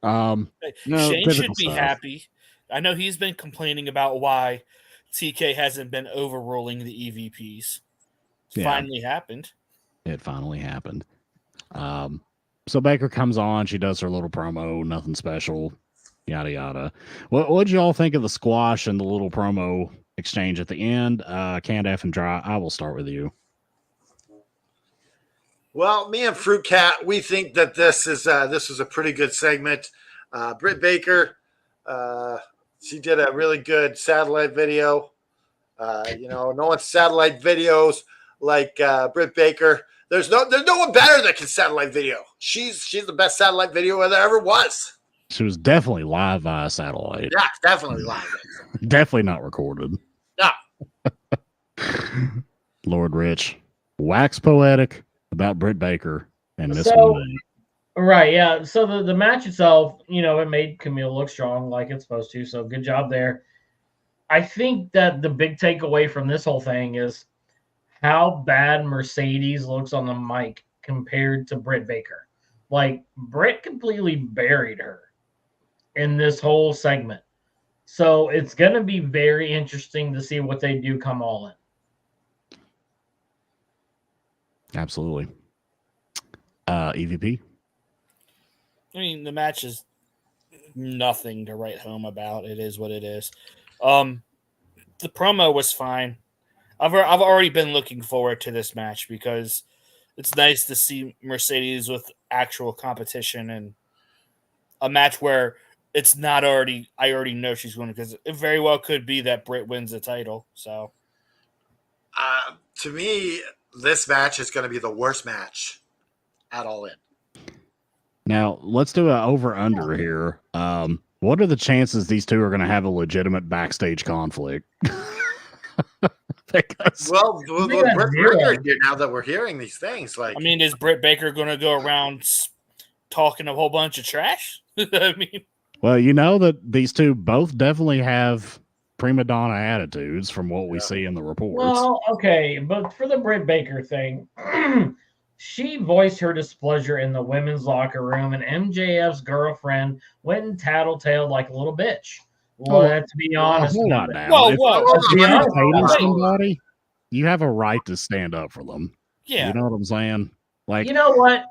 No, Shane should typical be stuff. happy. I know he's been complaining about why TK hasn't been overruling the EVPs. It's Yeah. finally happened. It finally happened. So Baker comes on, she does her little promo, nothing special, yada yada. What'd y'all think of the squash and the little promo exchange at the end? Can't F and dry. I will start with you. Well, me and Fruit Cat, we think that this was a pretty good segment. Britt Baker, she did a really good satellite video. No one's satellite videos like Britt Baker. There's no one better that can satellite video. She's the best satellite video there ever was. She was definitely live via satellite. Yeah, definitely live. Definitely not recorded. Yeah. Lord Rich, wax poetic about Britt Baker and Miss So- Monet. Right, yeah. So the match itself, it made Camille look strong like it's supposed to. So good job there. I think that the big takeaway from this whole thing is how bad Mercedes looks on the mic compared to Britt Baker. Like, Britt completely buried her in this whole segment. So it's going to be very interesting to see what they do come all in. Absolutely. EVP. I mean, the match is nothing to write home about. It is what it is. The promo was fine. I've already been looking forward to this match because it's nice to see Mercedes with actual competition and a match where it's not already. I already know she's going because it very well could be that Britt wins the title. So, To me, this match is going to be the worst match at All In. Now, let's do an over-under here. What are the chances these two are going to have a legitimate backstage conflict? Because Well, think Britt that's Baker zero. here now that we're hearing these things, like I mean, is Britt Baker going to go around talking a whole bunch of trash? I mean, well, you know that these two both definitely have prima donna attitudes from what we see in the reports. Well, okay, but for the Britt Baker thing, she voiced her displeasure in the women's locker room, and MJF's girlfriend went and tattletaled like a little bitch. Let's be honest. Hold about on it. now. Whoa, If whoa. Let's be you're honest hating about it. somebody, you have a right to stand up for them. yeah. You know what I'm saying? Like, You know what?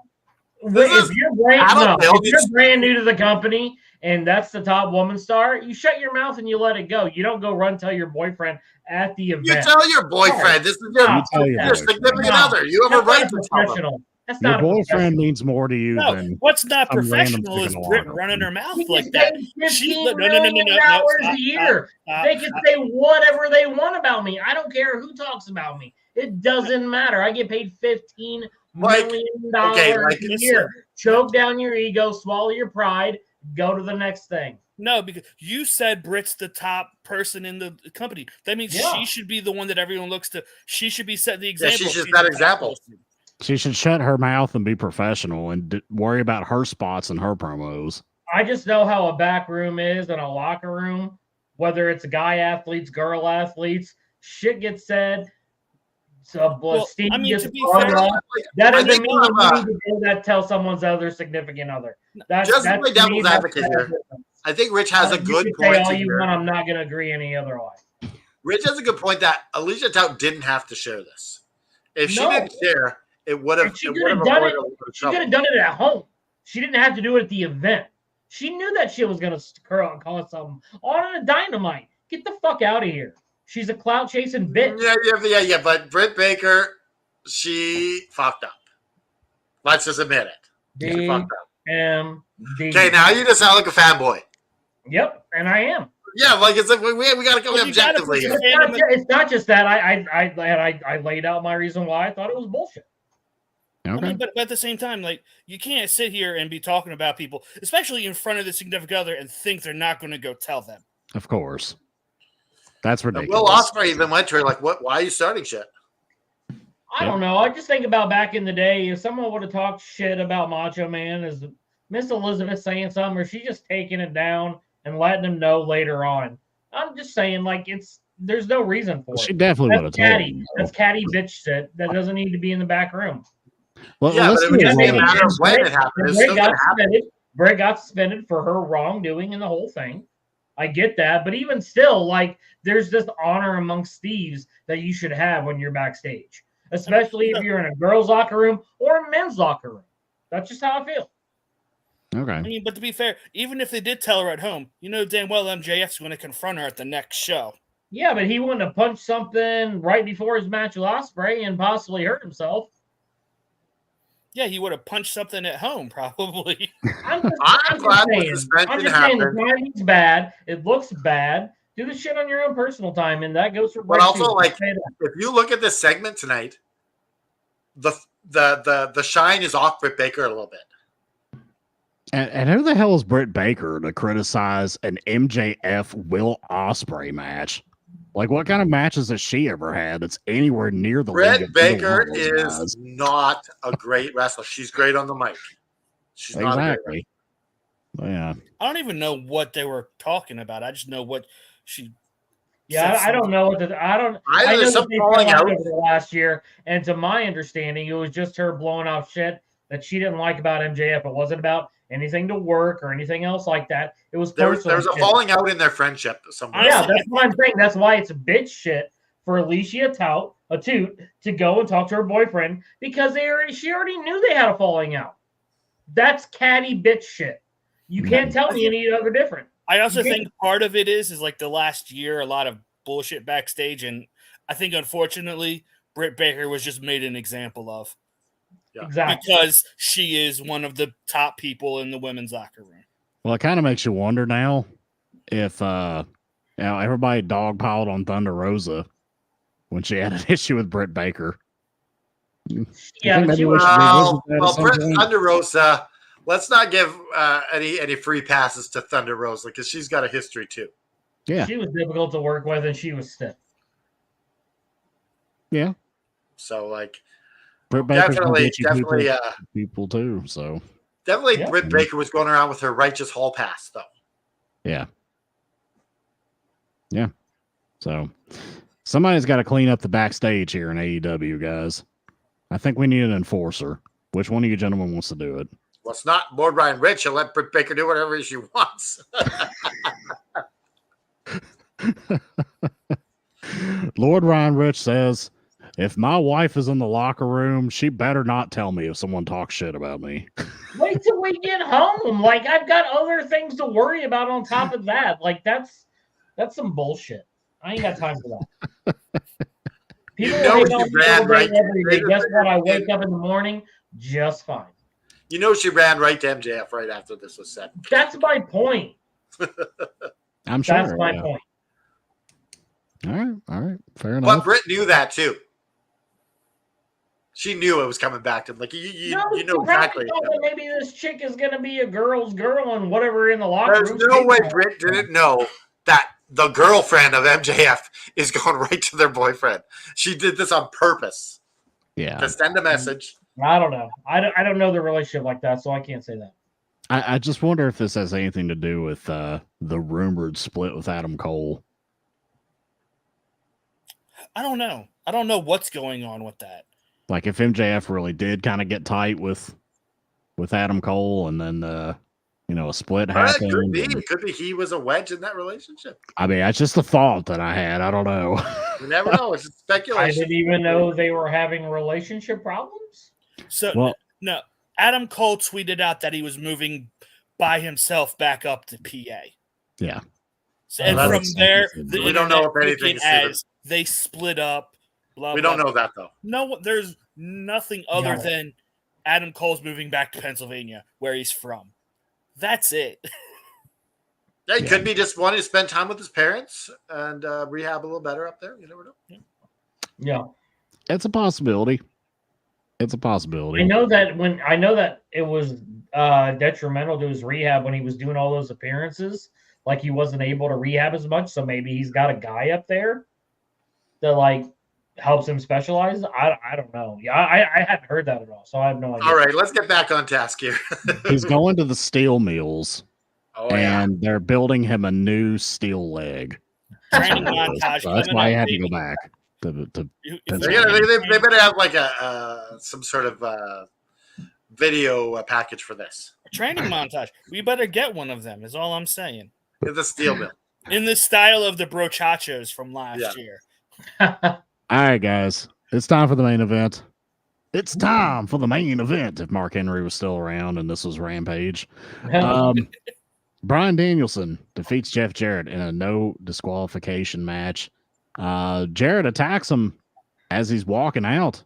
This If is- you're brand, I don't know. if you're brand new to the company and that's the top woman star, you shut your mouth and you let it go. You don't go run tell your boyfriend at the you event. tell your boyfriend, this is your, No, tell your your boyfriend. significant No. other. You have a That's right not to tell them. professional. That's your not a boyfriend professional. means more to you No, than what's not some random professional chick is in the Britt locker running her room. mouth He like gets that. paid She- $15 no, million stop, a year. They can say whatever they want about me. I don't care who talks about me. It doesn't matter. I get paid $15 Like, million okay, like, a year. Choke down your ego, swallow your pride, go to the next thing. No, because you said Britt's the top person in the company. That means Yeah. she should be the one that everyone looks to. She should be setting the Yeah, example. she if should she's set the top example. person. she should shut her mouth and be professional and worry about her spots and her promos. I just know how a back room is and a locker room, whether it's guy athletes, girl athletes, shit gets said. So Well, Steve I mean, gets to be thrown fair, off. That I doesn't think mean more you of a- need to do that. Tell someone's other significant other. That's Just to that's play to me, devil's that's advocate the here, difference. I think Rich has a You good can say point all you here. want. I'm not going to agree any other way. Rich has a good point that Alicia Tout didn't have to share this. If she No. didn't share, it would have. And she could have done it. She could have done it at home. She didn't have to do it at the event. She knew that shit was going to cause something on a Dynamite. Get the fuck out of here. She's a clout chasing bitch. Yeah. But Britt Baker, she fucked up. Let's just admit it. She fucked up. DMD. Okay, now you just sound like a fanboy. Yep, and I am. Yeah, like it's like we got to come Well, you gotta objectively put here. your- It's not just that. I laid out my reason why I thought it was bullshit. I Okay. mean, but at the same time, like you can't sit here and be talking about people, especially in front of the significant other, and think they're not going to go tell them. Of course. That's And ridiculous. Will Ospreay even went to her like, "What? Why are you starting shit?" I don't know. I just think about back in the day, if someone would have talked shit about Macho Man, is Miss Elizabeth saying something, or she just taking it down and letting him know later on? I'm just saying, like, there's no reason for She it. definitely would have That's told catty. him. That's catty bitch shit. That doesn't need to be in the back room. Well, Yeah, let's but it would see just what be a Will- matter of when it happened. And It's Bray still got gonna happen. suspended. Bray got suspended for her wrongdoing in the whole thing. I get that, but even still, like, there's this honor amongst thieves that you should have when you're backstage, especially if you're in a girls' locker room or a men's locker room. That's just how I feel. I Okay. mean, but to be fair, even if they did tell her at home, you know damn well MJF's going to confront her at the next show. Yeah, but he wanted to punch something right before his match with Ospreay and possibly hurt himself. Yeah, he would have punched something at home, probably. I'm glad the suspension I'm just saying the happened. timing's bad. It looks bad. Do the shit on your own personal time, and that goes for But Brett also, too. like, if you look at this segment tonight, the shine is off Britt Baker a little bit. And who the hell is Britt Baker to criticize an MJF Will Ospreay match? Like, what kind of matches has she ever had that's anywhere near the League Britt of Baker Ill Will is guys? not a great wrestler. She's great on the mic. She's not a great wrestler. Exactly. Yeah. I don't even know what they were talking about. I just know what she. Yeah, said I don't something. know what the, I don't. Either I know there's that some they falling fell out out. over the last year, and to my understanding, it was just her blowing off shit that she didn't like about MJF. It wasn't about anything to work or anything else like that. It was There personal. was a shit. falling out in their friendship somewhere. Yeah, Honestly, that's what I'm saying. That's why it's bitch shit for Alicia Toot to go and talk to her boyfriend because she already knew they had a falling out. That's catty bitch shit. You can't tell me any other different. I also think part of it is like the last year, a lot of bullshit backstage, and I think unfortunately, Britt Baker was just made an example of. Yeah. Exactly. Because she is one of the top people in the women's locker room. Well, it kind of makes you wonder now if everybody dogpiled on Thunder Rosa when she had an issue with Britt Baker. Yeah, but she was. Well, Britt Thunder Rosa. Let's not give any free passes to Thunder Rosa because she's got a history too. Yeah. She was difficult to work with, and she was stiff. Yeah. So, like, Britt Baker's definitely, people too. So definitely, Yeah. Britt Baker was going around with her righteous hall pass, though. yeah. Yeah. So somebody's got to clean up the backstage here in AEW, guys. I think we need an enforcer. Which one of you gentlemen wants to do it? Well, it's not Lord Ryan Rich. He'll let Britt Baker do whatever she wants. Lord Ryan Rich says, if my wife is in the locker room, she better not tell me if someone talks shit about me. Wait till we get home. Like, I've got other things to worry about on top of that. Like, that's some bullshit. I ain't got time for that. People You know hate she on me ran all day, right- every day. Guess what? I wake up in the morning just fine. You know she ran right to MJF right after this was said. That's my point. I'm sure. That's my yeah. point. All right. Fair But enough. Britt knew that too. She knew it was coming back to him. Like you she know probably exactly. thought that maybe this chick is gonna be a girl's girl and whatever in the locker There's room. no way Britt didn't know that the girlfriend of MJF is going right to their boyfriend. She did this on purpose Yeah. to send a message. I don't know. I don't know the relationship like that, so I can't say that. I just wonder if this has anything to do with the rumored split with Adam Cole. I don't know. I don't know what's going on with that. Like if MJF really did kind of get tight with Adam Cole and then a split happened. Could be he was a wedge in that relationship. I mean, that's just a thought that I had. I don't know. You never know. It's I speculation. didn't even know they were having relationship problems. So Well- no, Adam Cole tweeted out that he was moving by himself back up to PA. Yeah. So, and Well, from that's- there, we the don't know internet if took it anything's true. as they split up. Blah, We blah, don't know that though. No, there's nothing other No. than Adam Cole's moving back to Pennsylvania, where he's from. That's it. Yeah, he Yeah. could be just wanting to spend time with his parents and rehab a little better up there. You never know. Yeah. It's a possibility. It's a I possibility. know that it was detrimental to his rehab when he was doing all those appearances. Like he wasn't able to rehab as much, so maybe he's got a guy up there that like helps him specialize. I don't know. Yeah, I hadn't heard that at all, so I have no idea. All right, let's get back on task here. He's going to the steel mills Oh yeah. and they're building him a new steel leg. Training montage. So that's coming why he up, had to baby. go back to If They, you're they better have like a some sort of video package for this. a training montage, we better get one of them. Is all I'm saying. The steel mill. In the style of the brochachos from last year. All right, guys. It's time for the main event. It's time for the main event. If Mark Henry was still around and this was Rampage. Bryan Danielson defeats Jeff Jarrett in a no disqualification match. Jarrett attacks him as he's walking out.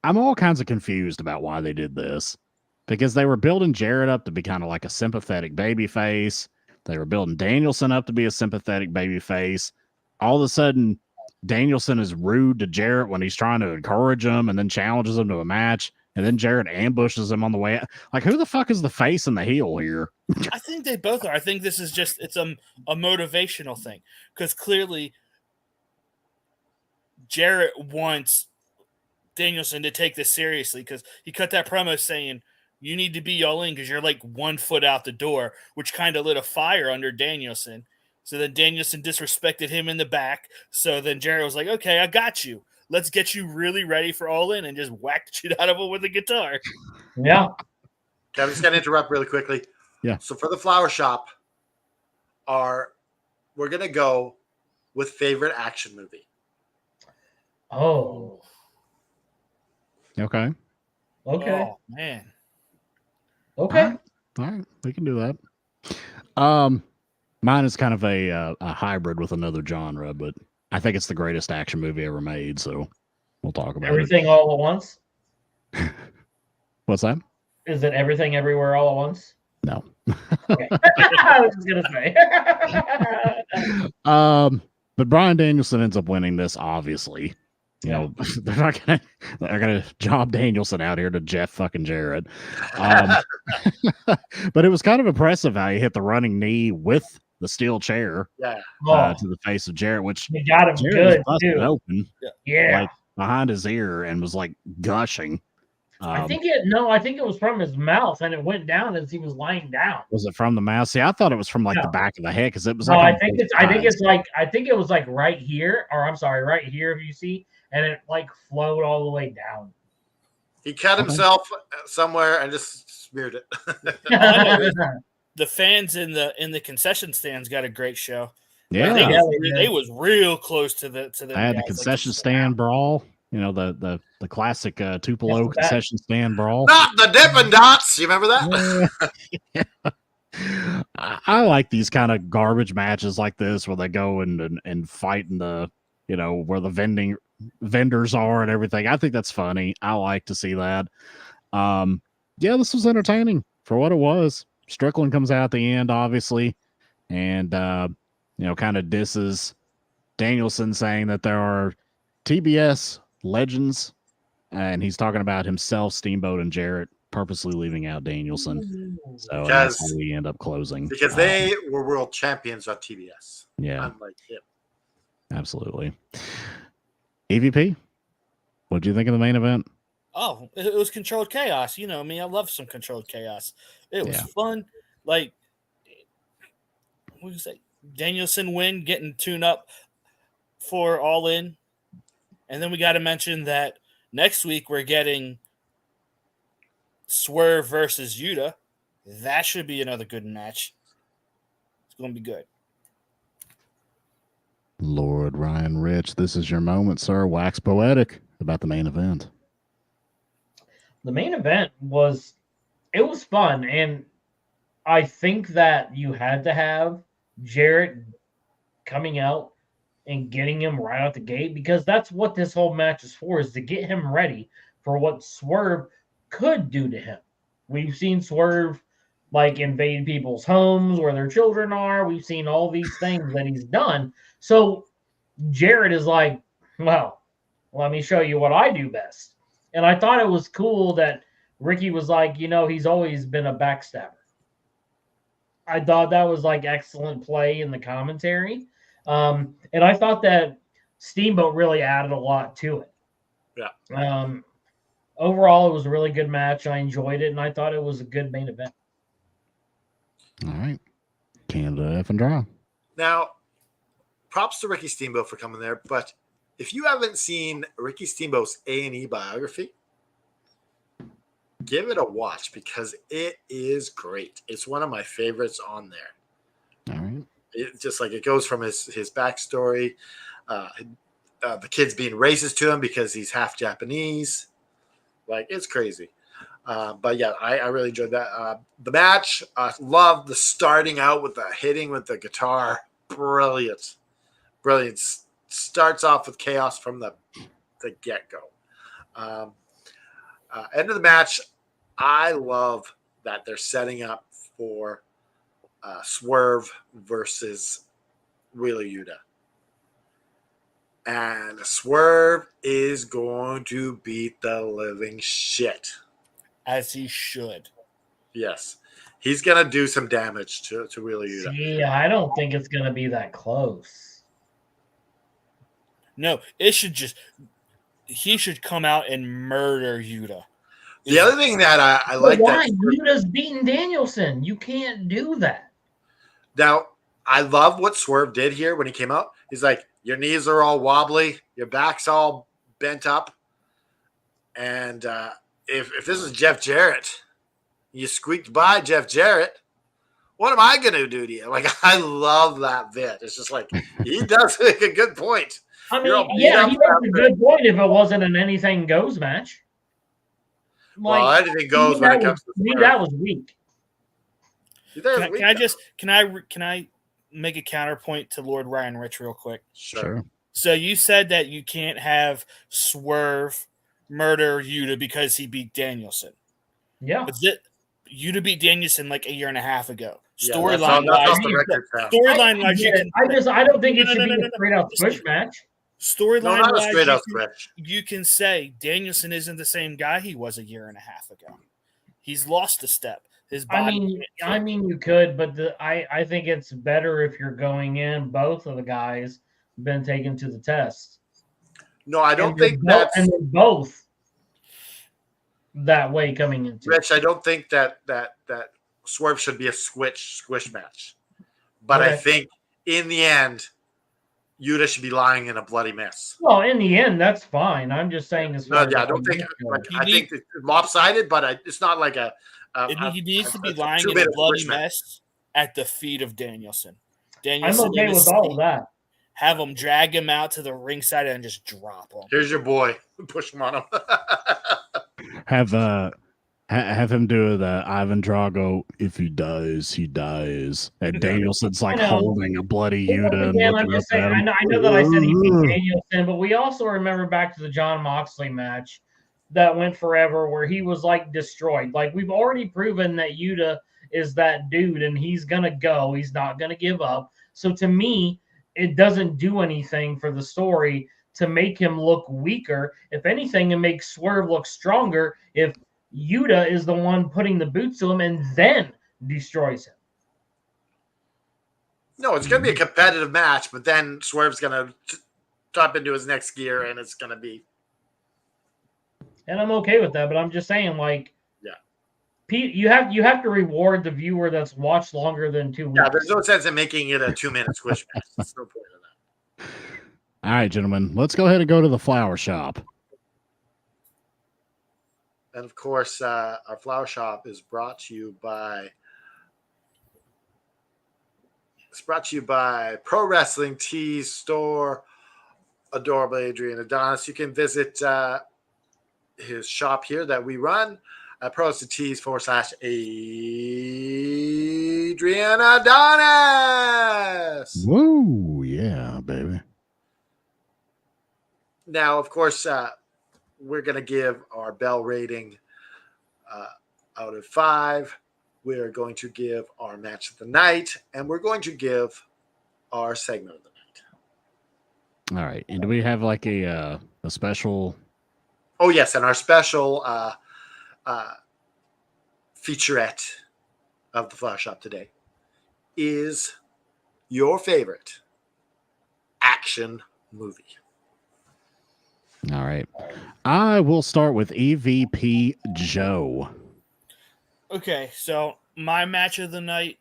I'm all kinds of confused about why they did this, because they were building Jarrett up to be kind of like a sympathetic baby face. They were building Danielson up to be a sympathetic baby face. All of a sudden, Danielson is rude to Jarrett when he's trying to encourage him and then challenges him to a match. And then Jarrett ambushes him on the way out. Like, who the fuck is the face and the heel here? I think they both are. I think this is just it's a motivational thing, because clearly Jarrett wants Danielson to take this seriously, because he cut that promo saying you need to be all in because you're like 1 foot out the door, which kind of lit a fire under Danielson. So then Danielson disrespected him in the back. So then Jarrett was like, okay, I got you. Let's get you really ready for All In, and just whack the shit out of him with a guitar. Yeah. I'm just going to interrupt really quickly. Yeah. So for the flower shop, we're going to go with favorite action movie. Oh. Okay. Okay. Oh, man. Okay. All right. We can do that. Mine is kind of a hybrid with another genre, but I think it's the greatest action movie ever made, so we'll talk about Everything all at once? it. What's that? Is it Everything Everywhere All at Once? No. Okay. I was just gonna say. But Bryan Danielson ends up winning this, obviously. You know, they're gonna job Danielson out here to Jeff fucking Jarrett. But it was kind of impressive how he hit the running knee with the steel chair Yeah. to the face of Jarrett, which He got him Jarrett good was busted too. open, Yeah. like behind his ear, and was like gushing. I think it was from his mouth, and it went down as he was lying down. Was it from the mouth? See, I thought it was from like the back of the head, because it was No, like I think it was like right here, or I'm sorry, right here if you see, and it like flowed all the way down. He cut himself somewhere and just smeared it. The fans in the concession stands got a great show. Yeah, They was real close to the. I had the concession stand brawl. You know, the classic Tupelo concession stand brawl. Not the Dippin' Dots. You remember that? Yeah. I like these kind of garbage matches like this where they go and fight in the, you know, where the vendors are and everything. I think that's funny. I like to see that. Yeah, this was entertaining for what it was. Strickland comes out at the end, obviously, and you know, kind of disses Danielson, saying that there are TBS legends, and he's talking about himself, Steamboat, and Jarrett purposely leaving out Danielson. So that's how we end up closing, because they were world champions on TBS. Yeah, unlike him. Absolutely. EVP, what do you think of the main event? Oh, it was controlled chaos. You know me, I love some controlled chaos. It was fun. Like, what do you say? Danielson win, getting tuned up for All In. And then we got to mention that next week we're getting Swerve versus Yuta. That should be another good match. It's going to be good. Lord Ryan Rich, this is your moment, sir. Wax poetic about the main event. The main event was fun, and I think that you had to have Jarrett coming out and getting him right out the gate, because that's what this whole match is for, is to get him ready for what Swerve could do to him. We've seen Swerve like invade people's homes where their children are. We've seen all these things that he's done. So Jarrett is like, well, let me show you what I do best. And I thought it was cool that Ricky was like, you know, he's always been a backstabber. I thought that was like excellent play in the commentary. And I thought that Steamboat really added a lot to it. Yeah. Overall, it was a really good match. I enjoyed it, and I thought it was a good main event. All right. Canada F and draw. Now, props to Ricky Steamboat for coming there, but if you haven't seen Ricky Steamboat's A&E biography, give it a watch, because it is great. It's one of my favorites on there. All right. It just like it goes from his backstory, the kids being racist to him because he's half Japanese. Like, it's crazy. But yeah, I really enjoyed that. The match, I loved the starting out with the hitting with the guitar. Brilliant. Starts off with chaos from the get-go. End of the match. I love that they're setting up for Swerve versus Wheeler Yuta. And Swerve is going to beat the living shit. As he should. Yes. He's going to do some damage to Wheeler Yuta. See, I don't think it's going to be that close. No, he should come out and murder Yuta. The other thing that I But like why? that Yuta's beating Danielson. You can't do that. now, I love what Swerve did here when he came out. He's like, your knees are all wobbly, your back's all bent up, and if this is Jeff Jarrett, you squeaked by Jeff Jarrett. What am I going to do to you? Like, I love that bit. It's just like he does make a good point. I You're all mean, beat yeah, up he makes a after- good point if it wasn't an anything goes match. Well, anything goes when it comes to me, Swerve. that was weak. Can I make a counterpoint to Lord Ryan Rich real quick? Sure. So you said that you can't have Swerve murder Yuta because he beat Danielson. Yeah. But Yuta beat Danielson like a year and a half ago. Yeah, Storyline that's wise, off the record now. storyline wise, you can I don't think it No, should no, be no, a no. straight out switch match. No, storyline not a wise, straight up switch. you can say Danielson isn't the same guy he was a year and a half ago. He's lost a step. His body. I mean, you could, but I think it's better if you're going in. Both of the guys been taken to the test. No, I don't And think they're that's and they're both that way coming into it. Rich. I don't think that Swerve should be a squish match. But I Okay. think in the end, Yuta should be lying in a bloody mess. Well, in the end, that's fine. I'm just saying as No, far as yeah, I don't think. goes. Like, I think it's lopsided, but it's not like a. He needs to be a lying in two-minute a bloody squish match. mess at the feet of Danielson. I'm Danielson okay in his with all seat. of that. Have him drag him out to the ringside and just drop him. Here's your boy. Push him on him. Have him do the Ivan Drago. If he dies, he dies. And Danielson's like I know. holding a bloody Yuta and Again, looking I'm up just saying, at him. I know that I said he beat Danielson, but we also remember back to the John Moxley match that went forever where he was like destroyed. Like we've already proven that Yuta is that dude and he's going to go. He's not going to give up. So to me, it doesn't do anything for the story to make him look weaker. If anything, it makes Swerve look stronger if Yuta is the one putting the boots to him and then destroys him. No, it's going to be a competitive match, but then Swerve's going to top into his next gear, and it's going to be. And I'm okay with that, but I'm just saying, like, Yeah. Pete, you have to reward the viewer that's watched longer than 2 weeks. Yeah, there's no sense in making it a 2-minute squish match. There's no point in that. All right, gentlemen, let's go ahead and go to the flower shop. And of course, our flower shop is brought to you by. It's brought to you by Pro Wrestling Tees Store. Adorable Adrian Adonis. You can visit his shop here that we run at /Adrian Adonis. Woo, yeah, baby. Now, of course, we're going to give our bell rating out of 5. We're going to give our match of the night, and we're going to give our segment of the night. All right. And do we have like a special? Oh, yes, and our special featurette of the Flower Shop today is your favorite action movie. All right. I will start with EVP Joe. Okay, so my match of the night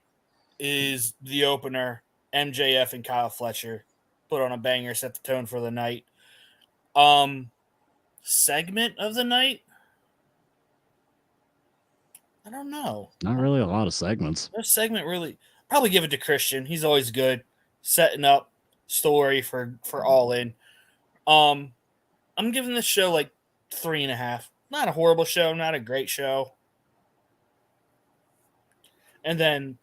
is the opener, MJF and Kyle Fletcher. Put on a banger, set the tone for the night. Segment of the night? I don't know. Not really a lot of segments. No segment really. Probably give it to Christian. He's always good. Setting up story for All In. I'm giving this show like 3.5. Not a horrible show, not a great show. And then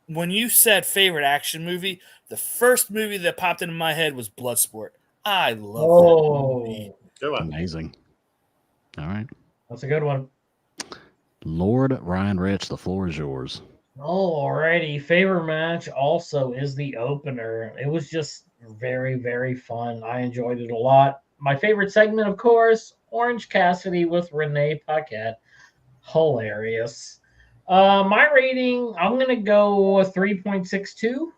when you said favorite action movie, the first movie that popped into my head was Bloodsport. I love that movie. Good one. Amazing. All right. That's a good one. Lord Ryan Rich, the floor is yours. Alrighty, favorite match also is the opener. It was just very, very fun. I enjoyed it a lot. My favorite segment, of course, Orange Cassidy with Renee Paquette. Hilarious. My rating, I'm gonna go 3.62.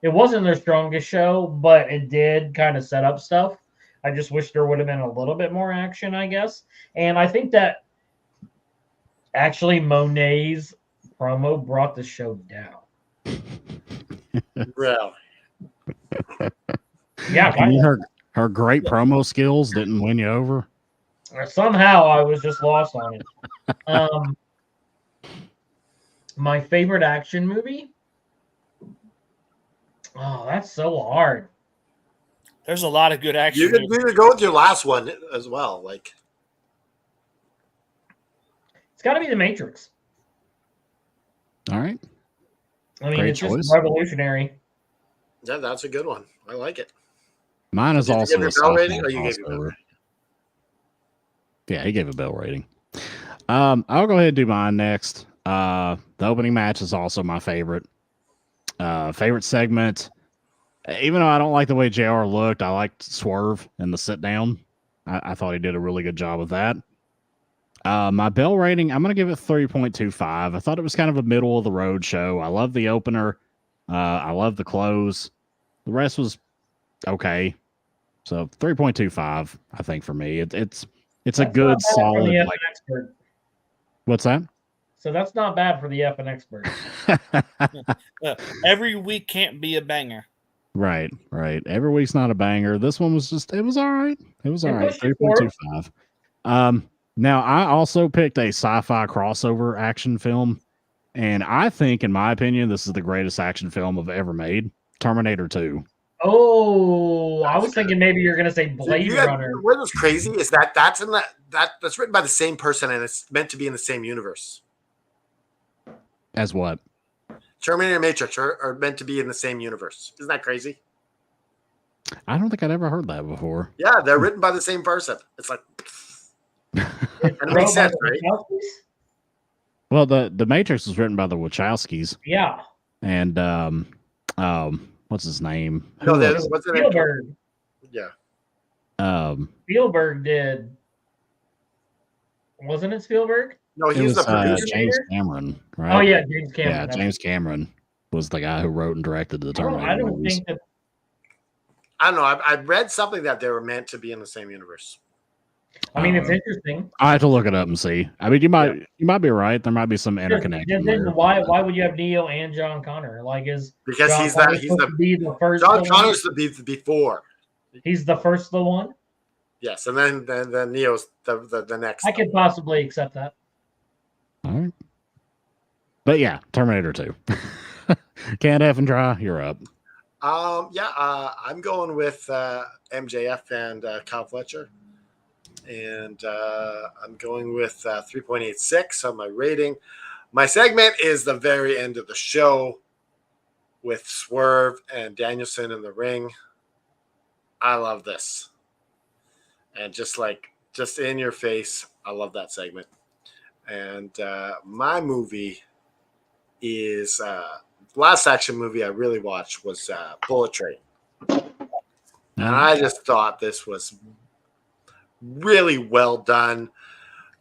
It wasn't their strongest show, but it did kind of set up stuff. I just wish there would have been a little bit more action, I guess. And I think that actually Monet's promo brought the show down. Really? Yeah, I mean, kind of. her great promo skills didn't win you over. Somehow I was just lost on it. My favorite action movie? Oh, that's so hard. There's a lot of good action. You could go with your last one as well. Like, It's got to be The Matrix. All right. I mean, Great it's choice. just revolutionary. yeah, that's a good one. I like it. Mine is Did you also give your a bell sci-fi rating, or you gave your bell crossover. Yeah, he gave a bell rating. I'll go ahead and do mine next. The opening match is also my favorite. Favorite segment. Even though I don't like the way JR looked, I liked Swerve and the sit down. I thought he did a really good job with that. My bell rating, I'm going to give it 3.25. I thought it was kind of a middle of the road show. I love the opener. I love the close. The rest was okay. So 3.25, I think, for me. It's a That's not good, bad for solid. the F Like, and expert. what's that? So that's not bad for the F and expert. Every week can't be a banger. Right. Every week's not a banger. This one was just, it was all right. It was all It right. pushed it forward. 3.25. Now I also picked a sci-fi crossover action film, and I think, in my opinion, this is the greatest action film I've ever made. Terminator 2. Oh, I was thinking maybe you're gonna say Blade You got- Runner. What was crazy is that's in that's written by the same person, and it's meant to be in the same universe. As what? Terminator and Matrix are meant to be in the same universe. Isn't that crazy? I don't think I'd ever heard that before. Yeah, they're written by the same person. It's like, and it makes sense, right? Wachowskis? Well, the Matrix was written by the Wachowskis, Yeah, and what's his name? No, Who there's was what's it? Spielberg. Yeah, it? Spielberg did. Wasn't it Spielberg? no, It he's was the producer. James Cameron, right? Oh yeah, James Cameron. Yeah, James Cameron was the guy who wrote and directed the Terminator I don't movies. think that. I don't know. I read something that they were meant to be in the same universe. I mean, it's interesting. I have to look it up and see. I mean, you might be right. There might be some interconnection Then there. why would you have Neo and John Connor? Like, is Because John he's Connor he's supposed to be the first? John one? Connor's the before. He's the first one. Yes, and then Neo's the next. I could possibly accept that. All right. But yeah, Terminator 2. Can't F and dry. You're up. I'm going with MJF and Kyle Fletcher, and I'm going with 3.86 on my rating. My segment is the very end of the show with Swerve and Danielson in the ring. I love this, and just in your face, I love that segment. And my movie is last action movie I really watched was Bullet Train. And I just thought this was really well done.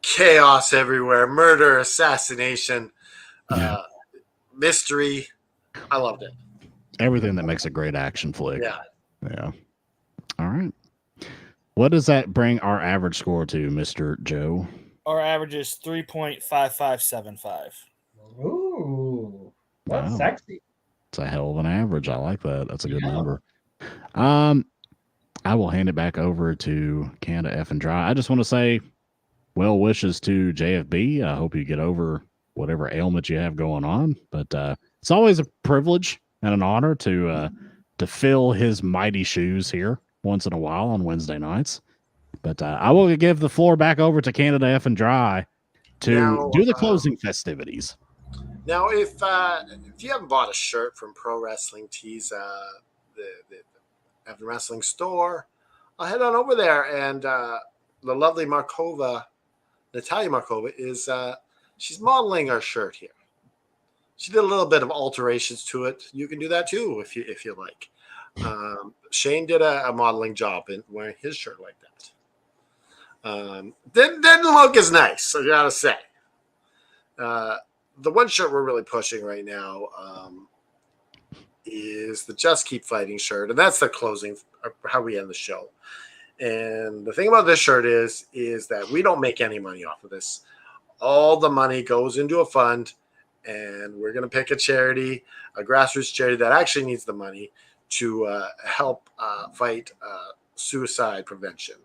Chaos everywhere, murder, assassination, mystery. I loved it. Everything that makes a great action flick. Yeah. All right. What does that bring our average score to, Mr. Joe? Our average is 3.5575. Ooh, that's Wow. sexy. It's a hell of an average. I like that. That's a good number. I will hand it back over to Canada F and Dry. I just want to say well wishes to JFB. I hope you get over whatever ailment you have going on. But it's always a privilege and an honor to fill his mighty shoes here once in a while on Wednesday nights. But I will give the floor back over to Canada F and Dry to do the closing festivities. Now, if you haven't bought a shirt from Pro Wrestling Tees, the Evan Wrestling store, I'll head on over there. And the lovely Markova Natalia Markova is she's modeling our shirt here. She did a little bit of alterations to it. You can do that too if you like. Shane did a modeling job in wearing his shirt like that. Didn't look as nice, I gotta say. The one shirt we're really pushing right now is the Just Keep Fighting shirt, and that's the closing, how we end the show. And the thing about this shirt is that we don't make any money off of this. All the money goes into a fund, and we're going to pick a charity, a grassroots charity that actually needs the money to help fight suicide prevention.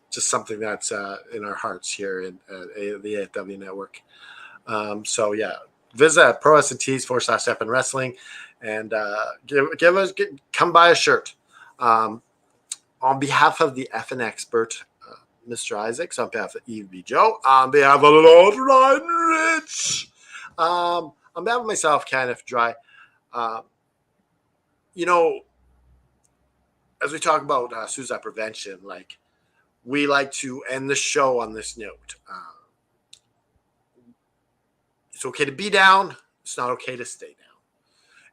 Just something that's in our hearts here in the AFW network. So yeah, visit Pro S&Ts/FN Wrestling and come buy a shirt. On behalf of the FN expert, Mr. Isaacs, on behalf of EV Joe, on behalf of Lord Ryan Rich, on behalf of myself, Kenneth Dry, as we talk about suicide prevention, we like to end the show on this note. It's okay to be down. It's not okay to stay down.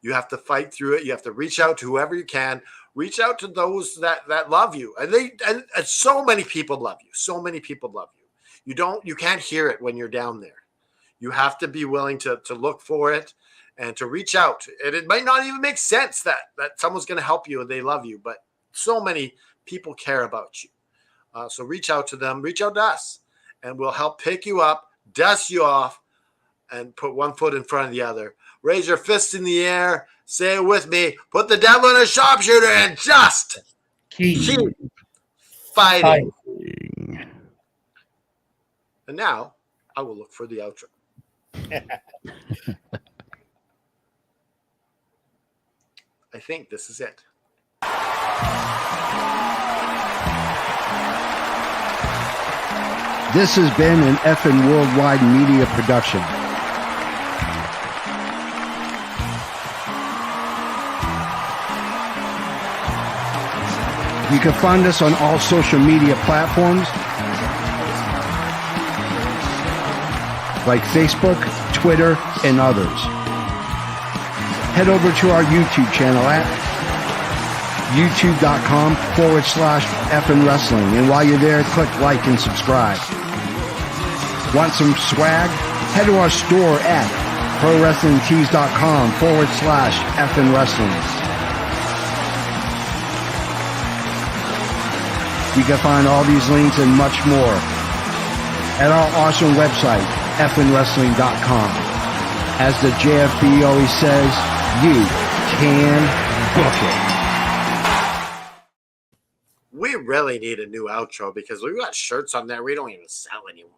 You have to fight through it. You have to reach out to whoever you can. Reach out to those that love you. And so many people love you. So many people love you. You can't hear it when you're down there. You have to be willing to look for it and to reach out. And it might not even make sense that someone's going to help you and they love you, but so many people care about you. So reach out to them, reach out to us, and we'll help pick you up, dust you off, and put one foot in front of the other. Raise your fist in the air, say it with me, put the devil in a sharpshooter, and just keep fighting. And now I will look for the outro. I think this is it. This has been an effing worldwide media production. You can find us on all social media platforms like Facebook, Twitter, and others. Head over to our YouTube channel at youtube.com/effing wrestling. And while you're there, click like and subscribe. Want some swag? Head to our store at prowrestlingtees.com/effing wrestling. You can find all these links and much more at our awesome website, effingwrestling.com. As the JFB always says, you can book it. We really need a new outro because we've got shirts on there we don't even sell anymore.